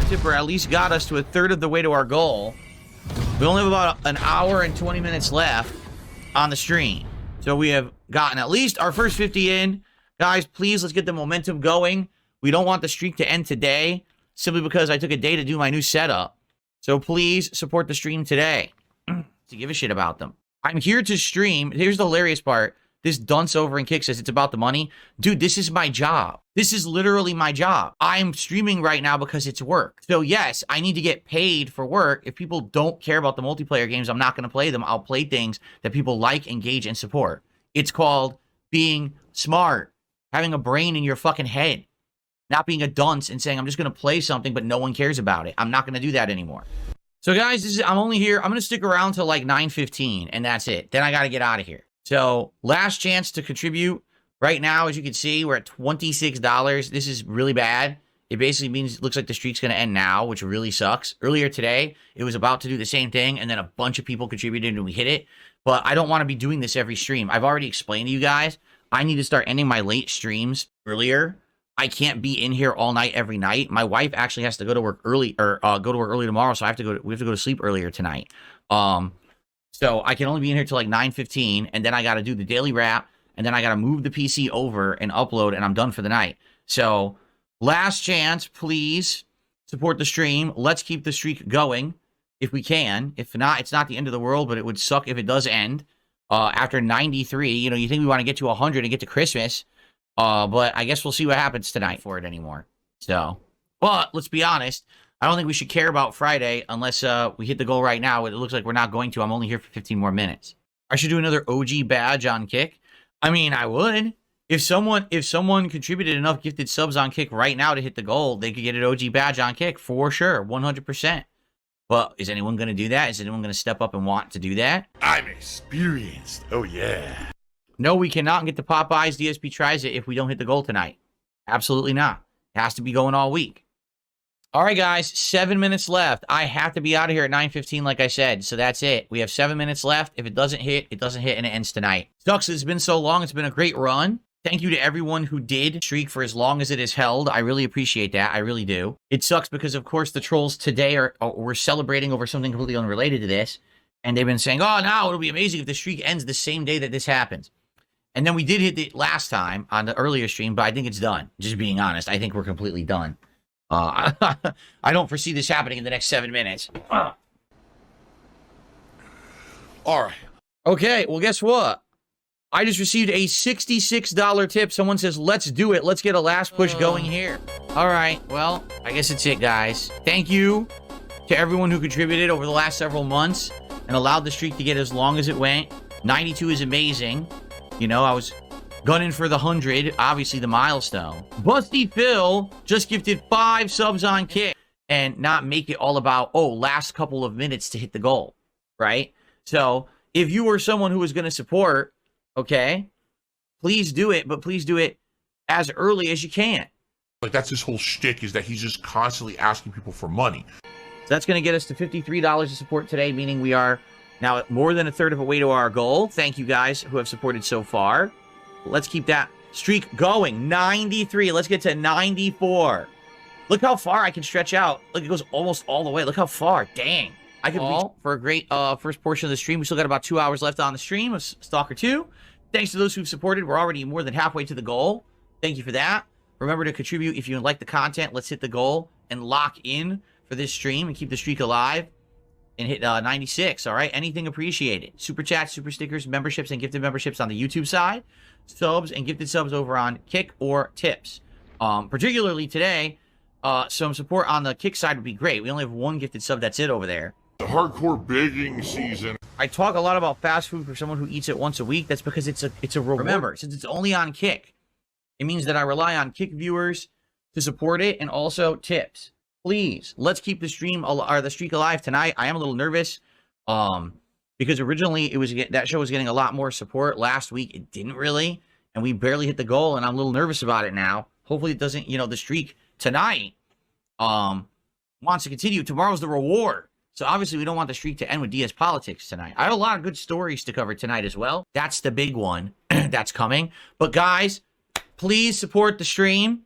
Tipper at least got us to a third of the way to our goal. We only have about an hour and 20 minutes left on the stream. So we have gotten at least our first 50 in. Guys, please, let's get the momentum going. We don't want the streak to end today, simply because I took a day to do my new setup. So please support the stream today to give a shit about them. I'm here to stream. Here's the hilarious part. This dunce over in Kick says it's about the money. Dude, this is my job. This is literally my job. I'm streaming right now because it's work. So yes, I need to get paid for work. If people don't care about the multiplayer games, I'm not going to play them. I'll play things that people like, engage, and support. It's called being smart. Having a brain in your fucking head. Not being a dunce and saying, I'm just going to play something, but no one cares about it. I'm not going to do that anymore. So guys, I'm only here. I'm going to stick around till like 9:15, and that's it. Then I got to get out of here. So last chance to contribute. Right now, as you can see, we're at $26. This is really bad. It basically means it looks like the streak's going to end now, which really sucks. Earlier today, it was about to do the same thing, and then a bunch of people contributed and we hit it. But I don't want to be doing this every stream. I've already explained to you guys, I need to start ending my late streams earlier. I can't be in here all night every night. My wife actually has to go to work early, or go to work early tomorrow, so we have to go to sleep earlier tonight. So I can only be in here till like 9:15, and then I got to do the daily wrap, and then I got to move the PC over and upload, and I'm done for the night. So last chance, please support the stream. Let's keep the streak going if we can. If not, it's not the end of the world, but it would suck if it does end after 93. You know, you think we want to get to 100 and get to Christmas, but I guess we'll see what happens tonight for it anymore. So, but let's be honest. I don't think we should care about Friday unless we hit the goal right now. It looks like we're not going to. I'm only here for 15 more minutes. I should do another OG badge on Kick. I mean, I would. If someone contributed enough gifted subs on Kick right now to hit the goal, they could get an OG badge on Kick for sure, 100%. But is anyone going to do that? Is anyone going to step up and want to do that? I'm experienced. Oh, yeah. No, we cannot get the Popeyes DSP tries it if we don't hit the goal tonight. Absolutely not. It has to be going all week. All right, guys, 7 minutes left. I have to be out of here at 9:15, like I said, so that's it. We have 7 minutes left. If it doesn't hit, it doesn't hit, and it ends tonight. Sucks it's been so long. It's been a great run. Thank you to everyone who did streak for as long as it has held. I really appreciate that. I really do. It sucks because, of course, the trolls today we're celebrating over something completely unrelated to this, and they've been saying, oh, now it'll be amazing if the streak ends the same day that this happens. And then we did hit it last time on the earlier stream, but I think it's done. Just being honest, I think we're completely done. I don't foresee this happening in the next 7 minutes. All right. Okay, well, guess what? I just received a $66 tip. Someone says, let's do it. Let's get a last push going here. All right, well, I guess it's it, guys. Thank you to everyone who contributed over the last several months and allowed the streak to get as long as it went. 92 is amazing. You know, I was gunning for the 100, obviously the milestone. Busty Phil just gifted 5 subs on Kick and not make it all about, oh, last couple of minutes to hit the goal, right? So if you were someone who was going to support, okay, please do it, but please do it as early as you can. Like, that's his whole shtick, is that he's just constantly asking people for money. So that's going to get us to $53 to support today, meaning we are now more than a third of a way to our goal. Thank you guys who have supported so far. Let's keep that streak going. 93. Let's get to 94. Look how far I can stretch out. Look, it goes almost all the way. Look how far. Dang. I could reach for a great first portion of the stream. We still got about 2 hours left on the stream of Stalker 2. Thanks to those who've supported. We're already more than halfway to the goal. Thank you for that. Remember to contribute if you like the content. Let's hit the goal and lock in for this stream and keep the streak alive and hit 96. All right. Anything appreciated. Super chats, super stickers, memberships, and gifted memberships on the YouTube side. Subs and gifted subs over on Kick or Tips. Particularly today, some support on the Kick side would be great. We only have 1 gifted sub. That's it over there. The hardcore begging season. I talk a lot about fast food for someone who eats it once a week. That's because it's a reward. Remember, since it's only on Kick, it means that I rely on Kick viewers to support it and also tips. Please, let's keep the stream or the streak alive tonight. I am a little nervous because originally that show was getting a lot more support. Last week it didn't really, and we barely hit the goal, and I'm a little nervous about it now. Hopefully it doesn't, the streak tonight wants to continue. Tomorrow's the reward. So obviously we don't want the streak to end with DS Politics tonight. I have a lot of good stories to cover tonight as well. That's the big one that's coming. But guys, please support the stream.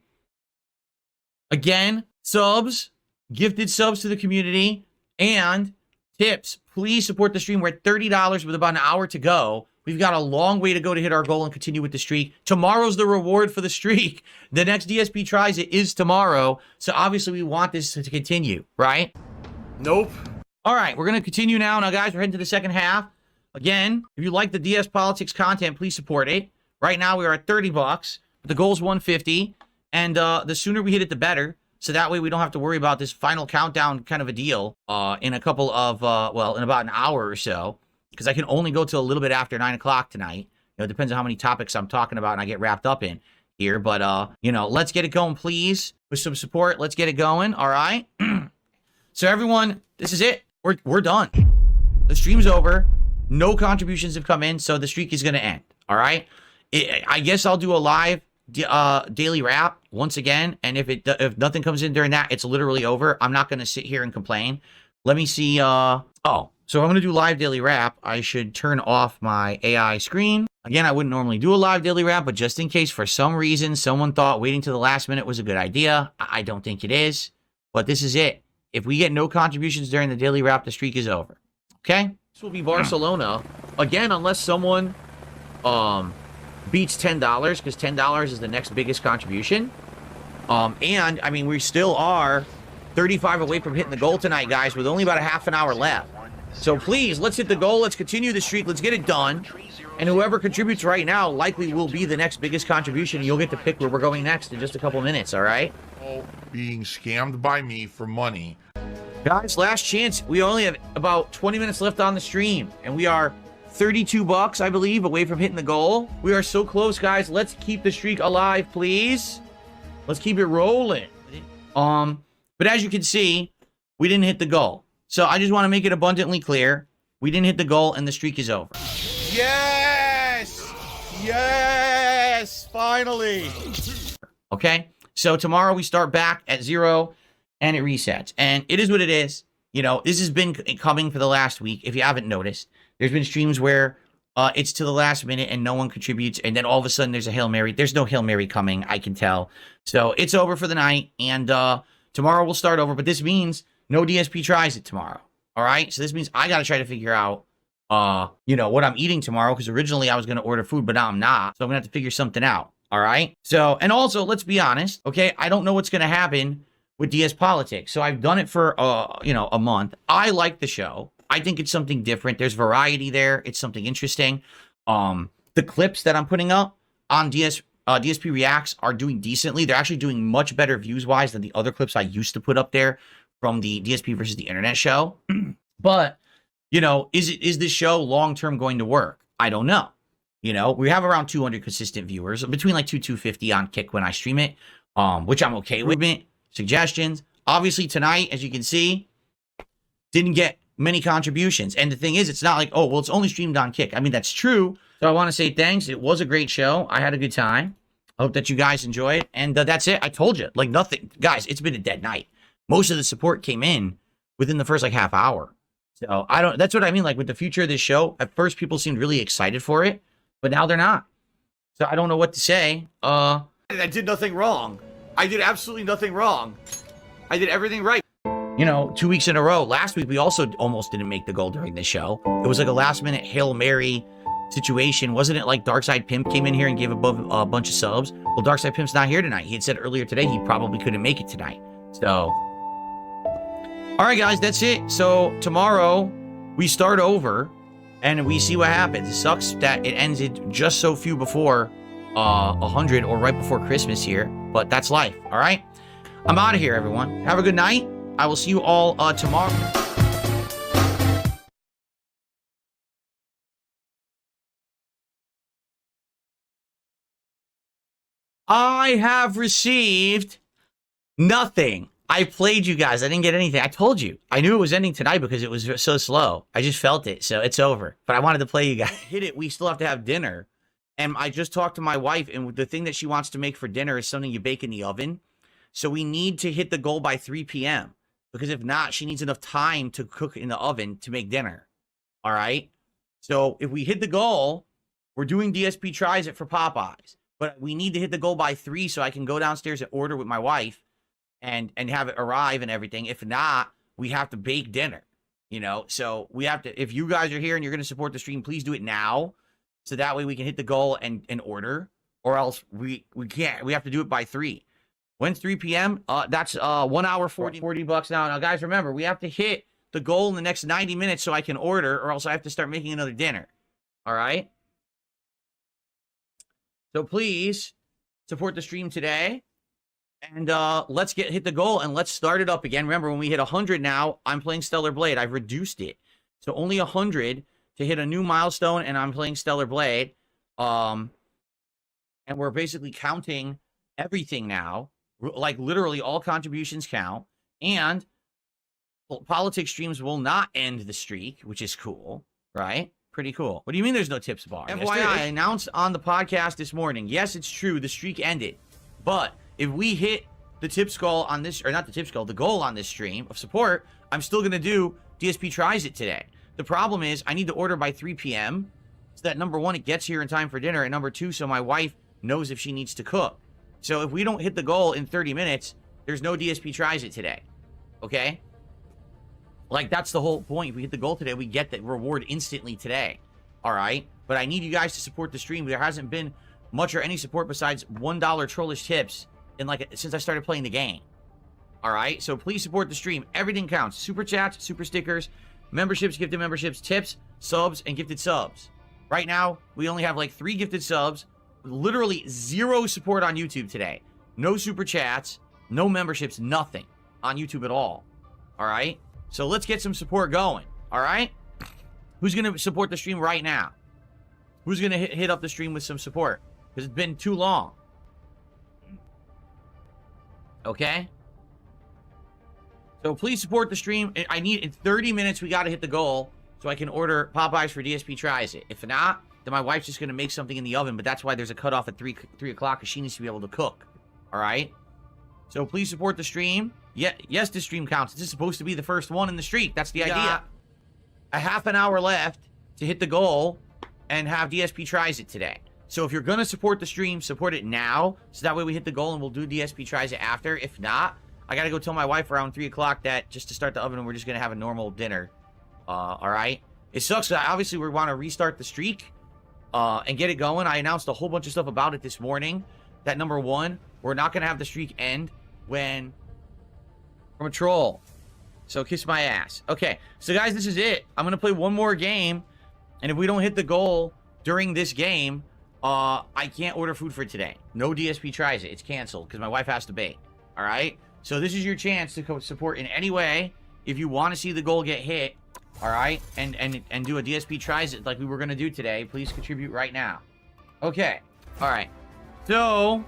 Again, subs, gifted subs to the community, and tips. Please support the stream. We're at $30 with about an hour to go. We've got a long way to go to hit our goal and continue with the streak. Tomorrow's the reward for the streak. The next DSP tries it is tomorrow. So obviously we want this to continue, right? Nope. All right, we're going to continue now. Now, guys, we're heading to the second half. Again, if you like the DS Politics content, please support it. Right now, we are at $30. But the goal is 150. And the sooner we hit it, the better. So that way we don't have to worry about this final countdown kind of a deal in a couple of, well, in about an hour or so. Because I can only go till a little bit after 9 o'clock tonight. You know, it depends on how many topics I'm talking about and I get wrapped up in here. But, you know, let's get it going, please. With some support, let's get it going. All right? So, everyone, this is it. We're done. The stream's over. No contributions have come in, so the streak is going to end. All right? I guess I'll do a live daily wrap once again. And if nothing comes in during that, it's literally over. I'm not going to sit here and complain. Let me see. So if I'm going to do live daily wrap, I should turn off my AI screen. Again, I wouldn't normally do a live daily wrap, but just in case for some reason someone thought waiting to the last minute was a good idea, I don't think it is. But this is it. If we get no contributions during the daily wrap, the streak is over. Okay? This will be Barcelona. Again, unless someone beats $10, because $10 is the next biggest contribution. And, I mean, we still are 35 away from hitting the goal tonight, guys, with only about a half an hour left. So please, let's hit the goal. Let's continue the streak. Let's get it done. And whoever contributes right now likely will be the next biggest contribution. You'll get to pick where we're going next in just a couple minutes, all right? Being scammed by me for money. Guys, last chance. We only have about 20 minutes left on the stream, and we are $32, I believe, away from hitting the goal. We are so close, guys. Let's keep the streak alive, please. Let's keep it rolling. But as you can see, we didn't hit the goal. So I just want to make it abundantly clear. We didn't hit the goal, and the streak is over. Yes! Yes! Finally! Okay? So tomorrow we start back at 0, and it resets. And it is what it is. You know, this has been coming for the last week, if you haven't noticed. There's been streams where it's to the last minute and no one contributes, and then all of a sudden there's a Hail Mary. There's no Hail Mary coming, I can tell. So it's over for the night, and tomorrow we'll start over. But this means no DSP tries it tomorrow. All right? So this means I got to try to figure out, you know, what I'm eating tomorrow, because originally I was going to order food, but now I'm not. So I'm going to have to figure something out. All right? So, and also, let's be honest, okay? I don't know what's going to happen with DS Politics. So I've done it for, you know, a month. I like the show. I think it's something different. There's variety there. It's something interesting. The clips that I'm putting up on DSP Reacts are doing decently. They're actually doing much better views-wise than the other clips I used to put up there from the DSP versus the Internet show. But, you know, is this show long-term going to work? I don't know. You know, we have around 200 consistent viewers, between like 250 on Kick when I stream it, which I'm okay with. Suggestions. Obviously, tonight, as you can see, didn't get many contributions. And the thing is, it's not like, oh, well, it's only streamed on Kick. I mean, that's true. So I want to say thanks. It was a great show. I had a good time. I hope that you guys enjoy it. And that's it. I told you, like nothing. Guys, it's been a dead night. Most of the support came in within the first like half hour. So that's what I mean. Like with the future of this show, at first people seemed really excited for it, but now they're not. So I don't know what to say. I did nothing wrong. I did absolutely nothing wrong. I did everything right. You know, 2 weeks in a row. Last week, we also almost didn't make the goal during this show. It was like a last-minute Hail Mary situation. Wasn't it like DarkSydePhil came in here and gave a bunch of subs? Well, DarkSydePhil's not here tonight. He had said earlier today he probably couldn't make it tonight. So, all right, guys, that's it. So tomorrow, we start over, and we see what happens. It sucks that it ends it just so few before 100 or right before Christmas here, but that's life, all right? I'm out of here, everyone. Have a good night. I will see you all tomorrow. I have received nothing. I played you guys. I didn't get anything. I told you. I knew it was ending tonight because it was so slow. I just felt it, so it's over. But I wanted to play you guys. Hit it. We still have to have dinner. And I just talked to my wife, and the thing that she wants to make for dinner is something you bake in the oven. So we need to hit the goal by 3 p.m. because if not, she needs enough time to cook in the oven to make dinner. All right. So if we hit the goal, we're doing DSP tries it for Popeyes, but we need to hit the goal by 3 so I can go downstairs and order with my wife and have it arrive and everything. If not, we have to bake dinner, you know? So we have to, if you guys are here and you're going to support the stream, please do it now. So that way we can hit the goal and order, or else we can't, we have to do it by 3. When's 3 p.m.? That's 1 hour, 40 bucks now. Now guys, remember, we have to hit the goal in the next 90 minutes so I can order, or else I have to start making another dinner. All right. So please support the stream today. And let's hit the goal and let's start it up again. Remember, when we hit 100 now, I'm playing Stellar Blade. I've reduced it. So only 100 to hit a new milestone, and I'm playing Stellar Blade. And we're basically counting everything now. Like, literally, all contributions count. And politics streams will not end the streak, which is cool, right? Pretty cool. What do you mean there's no tips bar? FYI, I announced on the podcast this morning, yes, it's true, the streak ended. But if we hit the tips goal on this, or not the tips goal, the goal on this stream of support, I'm still going to do DSP tries it today. The problem is I need to order by 3 p.m. so that, number 1, it gets here in time for dinner, and number 2, so my wife knows if she needs to cook. So if we don't hit the goal in 30 minutes, there's no DSP tries it today. Okay? Like, that's the whole point. If we hit the goal today, we get the reward instantly today. All right? But I need you guys to support the stream. There hasn't been much or any support besides $1 trollish tips since I started playing the game. All right? So please support the stream. Everything counts. Super chats, super stickers, memberships, gifted memberships, tips, subs, and gifted subs. Right now, we only have like 3 gifted subs. Literally 0 support on YouTube today. No super chats, no memberships, nothing on YouTube at all. All right? So let's get some support going. All right? Who's going to support the stream right now? Who's going to hit up the stream with some support? Because it's been too long. Okay? So please support the stream. I need, in 30 minutes, we got to hit the goal so I can order Popeyes for DSP tries it. If not, then my wife's just going to make something in the oven, but that's why there's a cutoff at 3 o'clock, because she needs to be able to cook. All right? So please support the stream. Yeah, yes, this stream counts. This is supposed to be the first one in the streak. That's the idea. A half an hour left to hit the goal and have DSP tries it today. So if you're going to support the stream, support it now, so that way we hit the goal and we'll do DSP tries it after. If not, I got to go tell my wife around 3 o'clock that just to start the oven, and we're just going to have a normal dinner. All right? It sucks that obviously we want to restart the streak and get it going. I announced a whole bunch of stuff about it this morning. That, number 1, we're not going to have the streak end when from a troll. So kiss my ass. Okay, so guys, this is it. I'm going to play one more game, and if we don't hit the goal during this game, I can't order food for today. No DSP tries it. It's canceled because my wife has to bake. All right? So this is your chance to support in any way if you want to see the goal get hit. All right? And do a DSP tries it like we were going to do today. Please contribute right now. Okay. All right. So,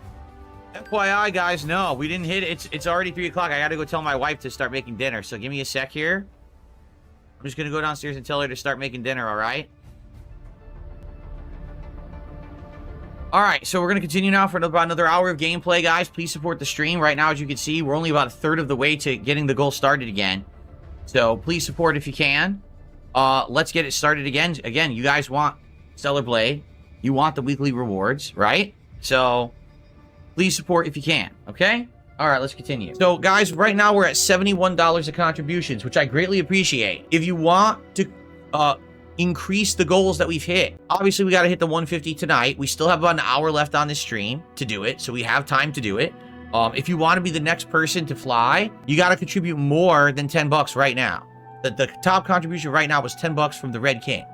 FYI, guys, no, we didn't hit it. It's already 3 o'clock. I got to go tell my wife to start making dinner. So give me a sec here. I'm just going to go downstairs and tell her to start making dinner, all right? All right, so we're going to continue now for about another hour of gameplay, guys. Please support the stream. Right now, as you can see, we're only about a third of the way to getting the goal started again. So please support if you can. Let's get it started again. Again, you guys want Stellar Blade. You want the weekly rewards, right? So please support if you can, okay? All right, let's continue. So, guys, right now we're at $71 of contributions, which I greatly appreciate. If you want to increase the goals that we've hit, obviously we got to hit the 150 tonight. We still have about an hour left on this stream to do it, so we have time to do it. If you want to be the next person to fly, you got to contribute more than 10 bucks right now. The top contribution right now was 10 bucks from the Red King.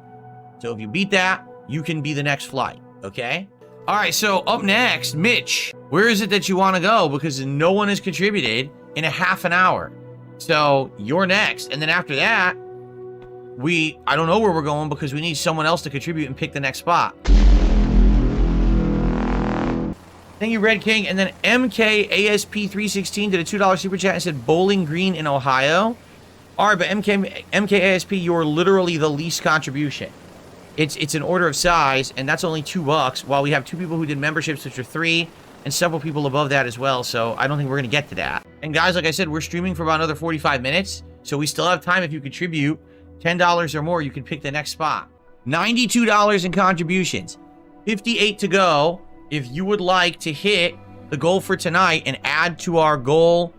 So if you beat that, you can be the next flight, okay? All right, so up next, Mitch, where is it that you want to go? Because no one has contributed in a half an hour. So you're next. And then after that, I don't know where we're going because we need someone else to contribute and pick the next spot. Thank you, Red King. And then MKASP316 did a $2 super chat and said Bowling Green in Ohio. All right, but MKASP, you're literally the least contribution. It's an order of size, and that's only $2, while we have 2 people who did memberships, which are 3, and several people above that as well, so I don't think we're going to get to that. And guys, like I said, we're streaming for about another 45 minutes, so we still have time. If you contribute $10 or more, you can pick the next spot. $92 in contributions, 58 to go. If you would like to hit the goal for tonight and add to our goal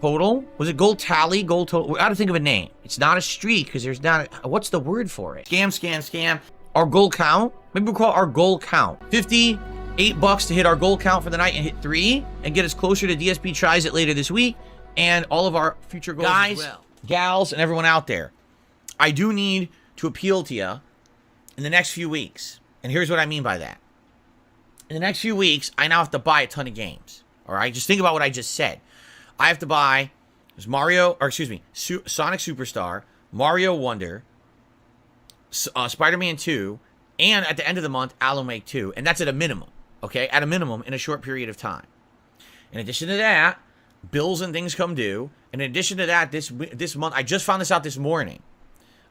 total, was it goal tally, goal total? We got to think of a name. It's not a streak because there's not a, what's the word for it? Scam. Our goal count. Maybe we'll call it our goal count. $58 to hit our goal count for the night and hit 3 and get us closer to DSP tries it later this week and all of our future goals. Guys, as well. Gals, and everyone out there, I do need to appeal to you in the next few weeks. And here's what I mean by that. In the next few weeks, I now have to buy a ton of games. All right? Just think about what I just said. I have to buy Sonic Superstar, Mario Wonder, Spider-Man 2, and at the end of the month, Alan Wake 2. And that's at a minimum, okay? At a minimum in a short period of time. In addition to that, bills and things come due. And in addition to that, this month, I just found this out this morning,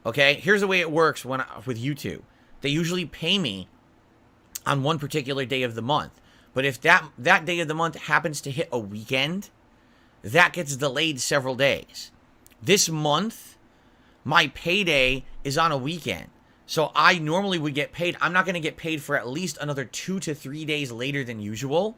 okay? Here's the way it works with YouTube. They usually pay me on one particular day of the month. But if that day of the month happens to hit a weekend, that gets delayed several days. This month, my payday is on a weekend. So I normally would get paid. I'm not going to get paid for at least another 2 to 3 days later than usual.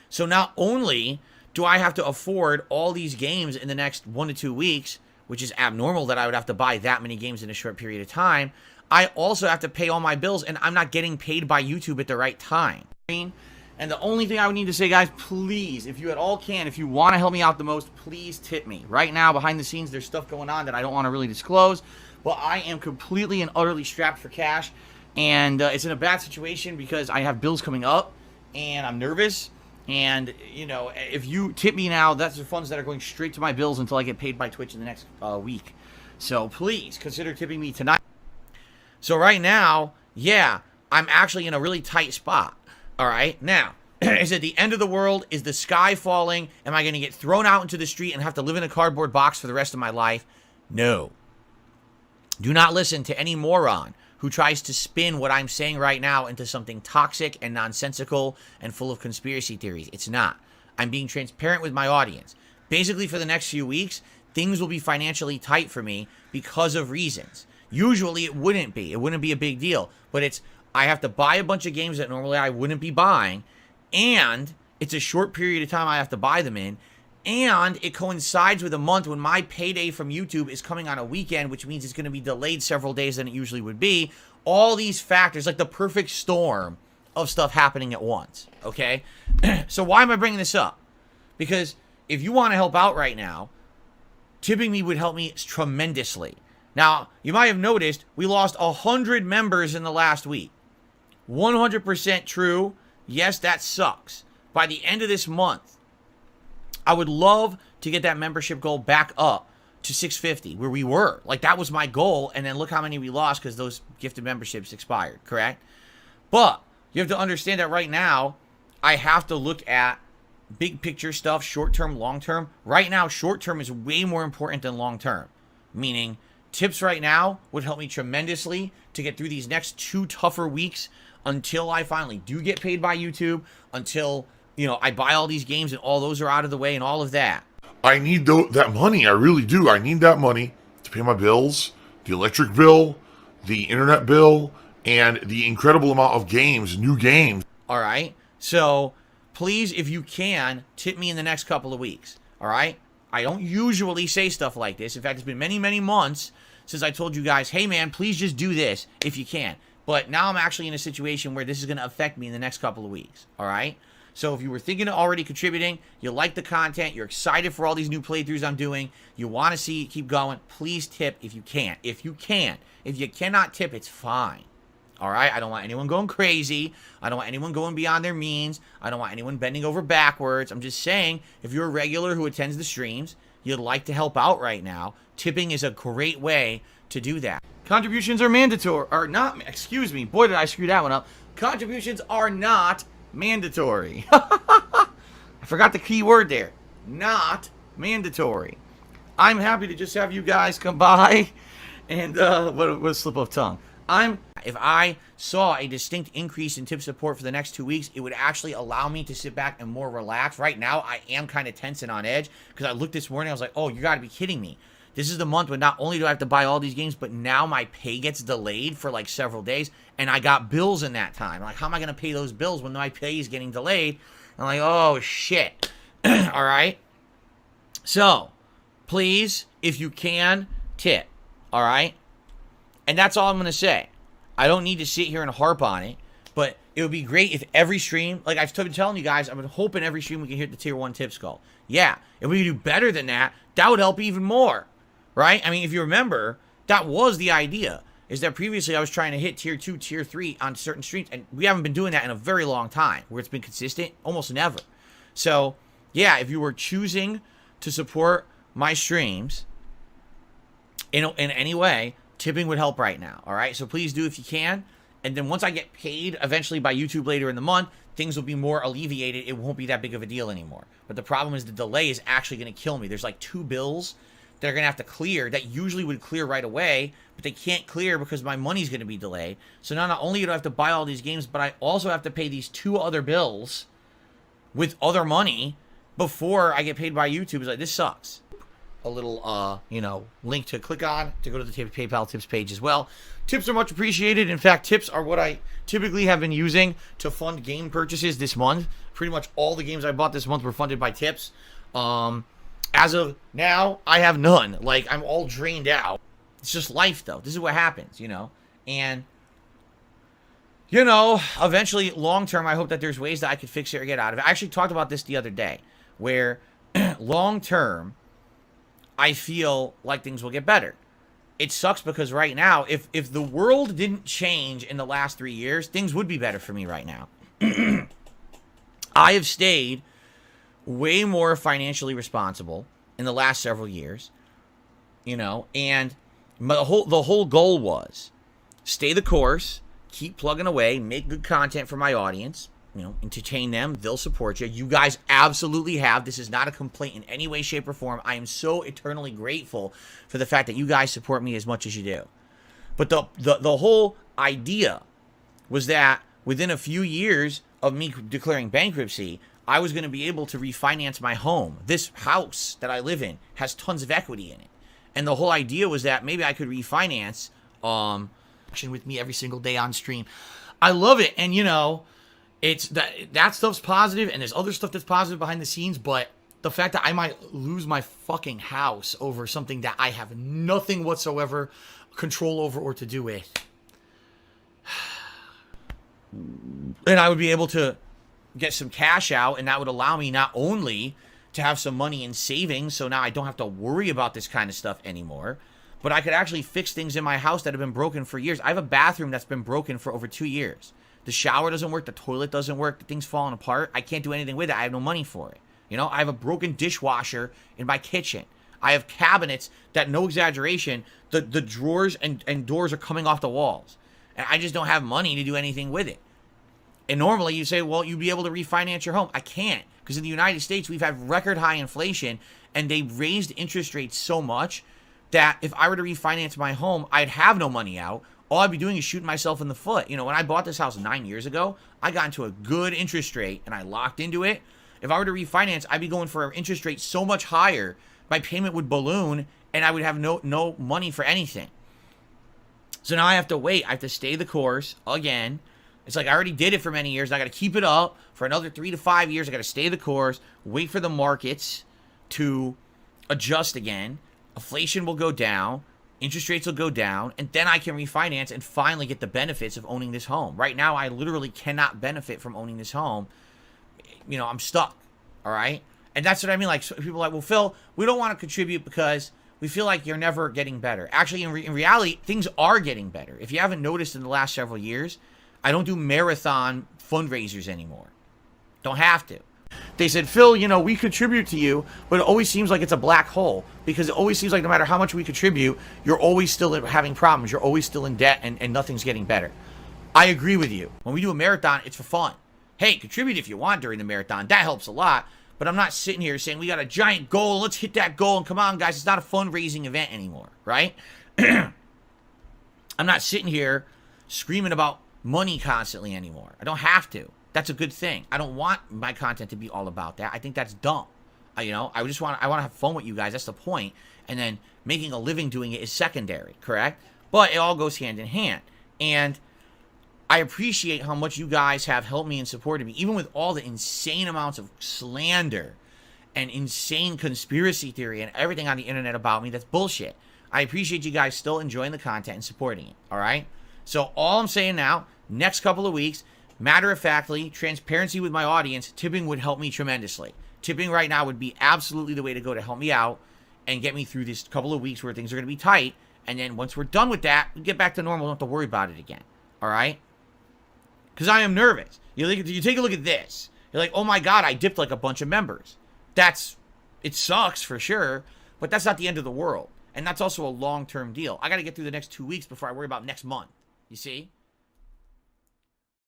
So not only do I have to afford all these games in the next 1 to 2 weeks, which is abnormal that I would have to buy that many games in a short period of time, I also have to pay all my bills, and I'm not getting paid by YouTube at the right time. And the only thing I would need to say, guys, please, if you at all can, if you want to help me out the most, please tip me. Right now, behind the scenes, there's stuff going on that I don't want to really disclose, but I am completely and utterly strapped for cash, and it's in a bad situation because I have bills coming up, and I'm nervous, and, you know, if you tip me now, that's the funds that are going straight to my bills until I get paid by Twitch in the next week. So please consider tipping me tonight. So right now, yeah, I'm actually in a really tight spot. All right, now, is it the end of the world? Is the sky falling? Am I going to get thrown out into the street and have to live in a cardboard box for the rest of my life? No. Do not listen to any moron who tries to spin what I'm saying right now into something toxic and nonsensical and full of conspiracy theories. It's not. I'm being transparent with my audience. Basically, for the next few weeks, things will be financially tight for me because of reasons. Usually, it wouldn't be. It wouldn't be a big deal. But it's, I have to buy a bunch of games that normally I wouldn't be buying, and it's a short period of time I have to buy them in, and it coincides with a month when my payday from YouTube is coming on a weekend, which means it's going to be delayed several days than it usually would be. All these factors, like the perfect storm of stuff happening at once, okay? So why am I bringing this up? Because if you want to help out right now, tipping me would help me tremendously. Now, you might have noticed we lost 100 members in the last week. 100% true. Yes, that sucks. By the end of this month, I would love to get that membership goal back up to 650, where we were. Like, that was my goal, and then look how many we lost because those gifted memberships expired, correct? But you have to understand that right now, I have to look at big picture stuff, short-term, long-term. Right now, short-term is way more important than long-term, meaning tips right now would help me tremendously to get through these next 2 tougher weeks until I finally do get paid by YouTube, until, you know, I buy all these games and all those are out of the way and all of that. I need that money. I really do. I need that money to pay my bills, the electric bill, the internet bill, and the incredible amount of games, new games. All right. So please, if you can, tip me in the next couple of weeks. All right. I don't usually say stuff like this. In fact, it's been many, many months since I told you guys, hey, man, please just do this if you can. But now I'm actually in a situation where this is going to affect me in the next couple of weeks. All right. So if you were thinking of already contributing, you like the content, you're excited for all these new playthroughs I'm doing, you want to see it keep going, please tip if you can. If you can. If you cannot tip, it's fine. All right? I don't want anyone going crazy. I don't want anyone going beyond their means. I don't want anyone bending over backwards. I'm just saying, if you're a regular who attends the streams, you'd like to help out right now, tipping is a great way to do that. Contributions are mandatory, or not, excuse me, boy did I screw that one up. Contributions are not mandatory. I forgot the key word there. Not mandatory. I'm happy to just have you guys come by and what a slip of tongue. if I saw a distinct increase in tip support for the next 2 weeks, it would actually allow me to sit back and more relax. Right now, I am kind of tense and on edge because I looked this morning. I was like, oh, you got to be kidding me. This is the month when not only do I have to buy all these games, but now my pay gets delayed for like several days, and I got bills in that time. Like, how am I going to pay those bills when my pay is getting delayed? I'm like, oh, shit. All right? So, please, if you can, tip. All right? And that's all I'm going to say. I don't need to sit here and harp on it, but it would be great if every stream, like I've been telling you guys, I've been hoping every stream we can hit the tier 1 tip skull. Yeah, if we could do better than that, that would help even more. Right? I mean, if you remember, that was the idea. Is that previously I was trying to hit tier 2, tier 3 on certain streams, and we haven't been doing that in a very long time, where it's been consistent, almost never. So, yeah, if you were choosing to support my streams in any way, tipping would help right now, all right? So please do if you can, and then once I get paid eventually by YouTube later in the month, things will be more alleviated. It won't be that big of a deal anymore. But the problem is the delay is actually going to kill me. There's like 2 bills that are going to have to clear that usually would clear right away, but they can't clear because my money's going to be delayed. So now not only do I have to buy all these games, but I also have to pay these 2 other bills with other money before I get paid by YouTube. It's like, this sucks. A little, link to click on to go to the PayPal tips page as well. Tips are much appreciated. In fact, tips are what I typically have been using to fund game purchases this month. Pretty much all the games I bought this month were funded by tips. As of now, I have none. Like, I'm all drained out. It's just life, though. This is what happens, And, eventually, long-term, I hope that there's ways that I could fix it or get out of it. I actually talked about this the other day, where long-term, I feel like things will get better. It sucks because right now, if the world didn't change in the last 3 years, things would be better for me right now. I have stayed way more financially responsible in the last several years, and the whole goal was stay the course, keep plugging away, make good content for my audience, entertain them, they'll support you. You guys absolutely have. This is not a complaint in any way, shape, or form. I am so eternally grateful for the fact that you guys support me as much as you do. But the whole idea was that within a few years of me declaring bankruptcy, I was going to be able to refinance my home. This house that I live in has tons of equity in it. And the whole idea was that maybe I could refinance with me every single day on stream. I love it. And, it's that stuff's positive, and there's other stuff that's positive behind the scenes, but the fact that I might lose my fucking house over something that I have nothing whatsoever control over or to do with. And I would be able to get some cash out, and that would allow me not only to have some money in savings, so now I don't have to worry about this kind of stuff anymore, but I could actually fix things in my house that have been broken for years. I have a bathroom that's been broken for over 2 years. The shower doesn't work, the toilet doesn't work, the thing's falling apart. I can't do anything with it. I have no money for it. I have a broken dishwasher in my kitchen. I have cabinets that, no exaggeration, the drawers and doors are coming off the walls. And I just don't have money to do anything with it. And normally you say, well, you'd be able to refinance your home. I can't, because in the United States, we've had record high inflation, and they raised interest rates so much that if I were to refinance my home, I'd have no money out. All I'd be doing is shooting myself in the foot. When I bought this house 9 years ago, I got into a good interest rate, and I locked into it. If I were to refinance, I'd be going for an interest rate so much higher, my payment would balloon, and I would have no money for anything. So now I have to wait. I have to stay the course again. It's like I already did it for many years. I got to keep it up for another 3 to 5 years. I got to stay the course, wait for the markets to adjust again. Inflation will go down. Interest rates will go down, and then I can refinance and finally get the benefits of owning this home. Right now, I literally cannot benefit from owning this home. I'm stuck, all right? And that's what I mean. Like, so people are like, well, Phil, we don't want to contribute because we feel like you're never getting better. Actually, in reality, things are getting better. If you haven't noticed in the last several years, I don't do marathon fundraisers anymore. Don't have to. They said, Phil, we contribute to you, but it always seems like it's a black hole, because it always seems like no matter how much we contribute, you're always still having problems. You're always still in debt, and nothing's getting better. I agree with you. When we do a marathon, it's for fun. Hey, contribute if you want during the marathon. That helps a lot. But I'm not sitting here saying we got a giant goal. Let's hit that goal. And come on, guys. It's not a fundraising event anymore, right? I'm not sitting here screaming about money constantly anymore. I don't have to. That's a good thing. I don't want my content to be all about that. I think that's dumb. I want to have fun with you guys. That's the point. And then making a living doing it is secondary, correct? But it all goes hand in hand. And I appreciate how much you guys have helped me and supported me, even with all the insane amounts of slander and insane conspiracy theory and everything on the internet about me. That's bullshit. I appreciate you guys still enjoying the content and supporting it, all right? So all I'm saying now, next couple of weeks, matter-of-factly, transparency with my audience, tipping would help me tremendously. Tipping right now would be absolutely the way to go to help me out and get me through this couple of weeks where things are going to be tight. And then once we're done with that, we get back to normal. Don't have to worry about it again, all right? Because I am nervous. You take a look at this. You're like, oh my God, I dipped like a bunch of members. It sucks for sure, but that's not the end of the world. And that's also a long-term deal. I got to get through the next 2 weeks before I worry about next month. You see?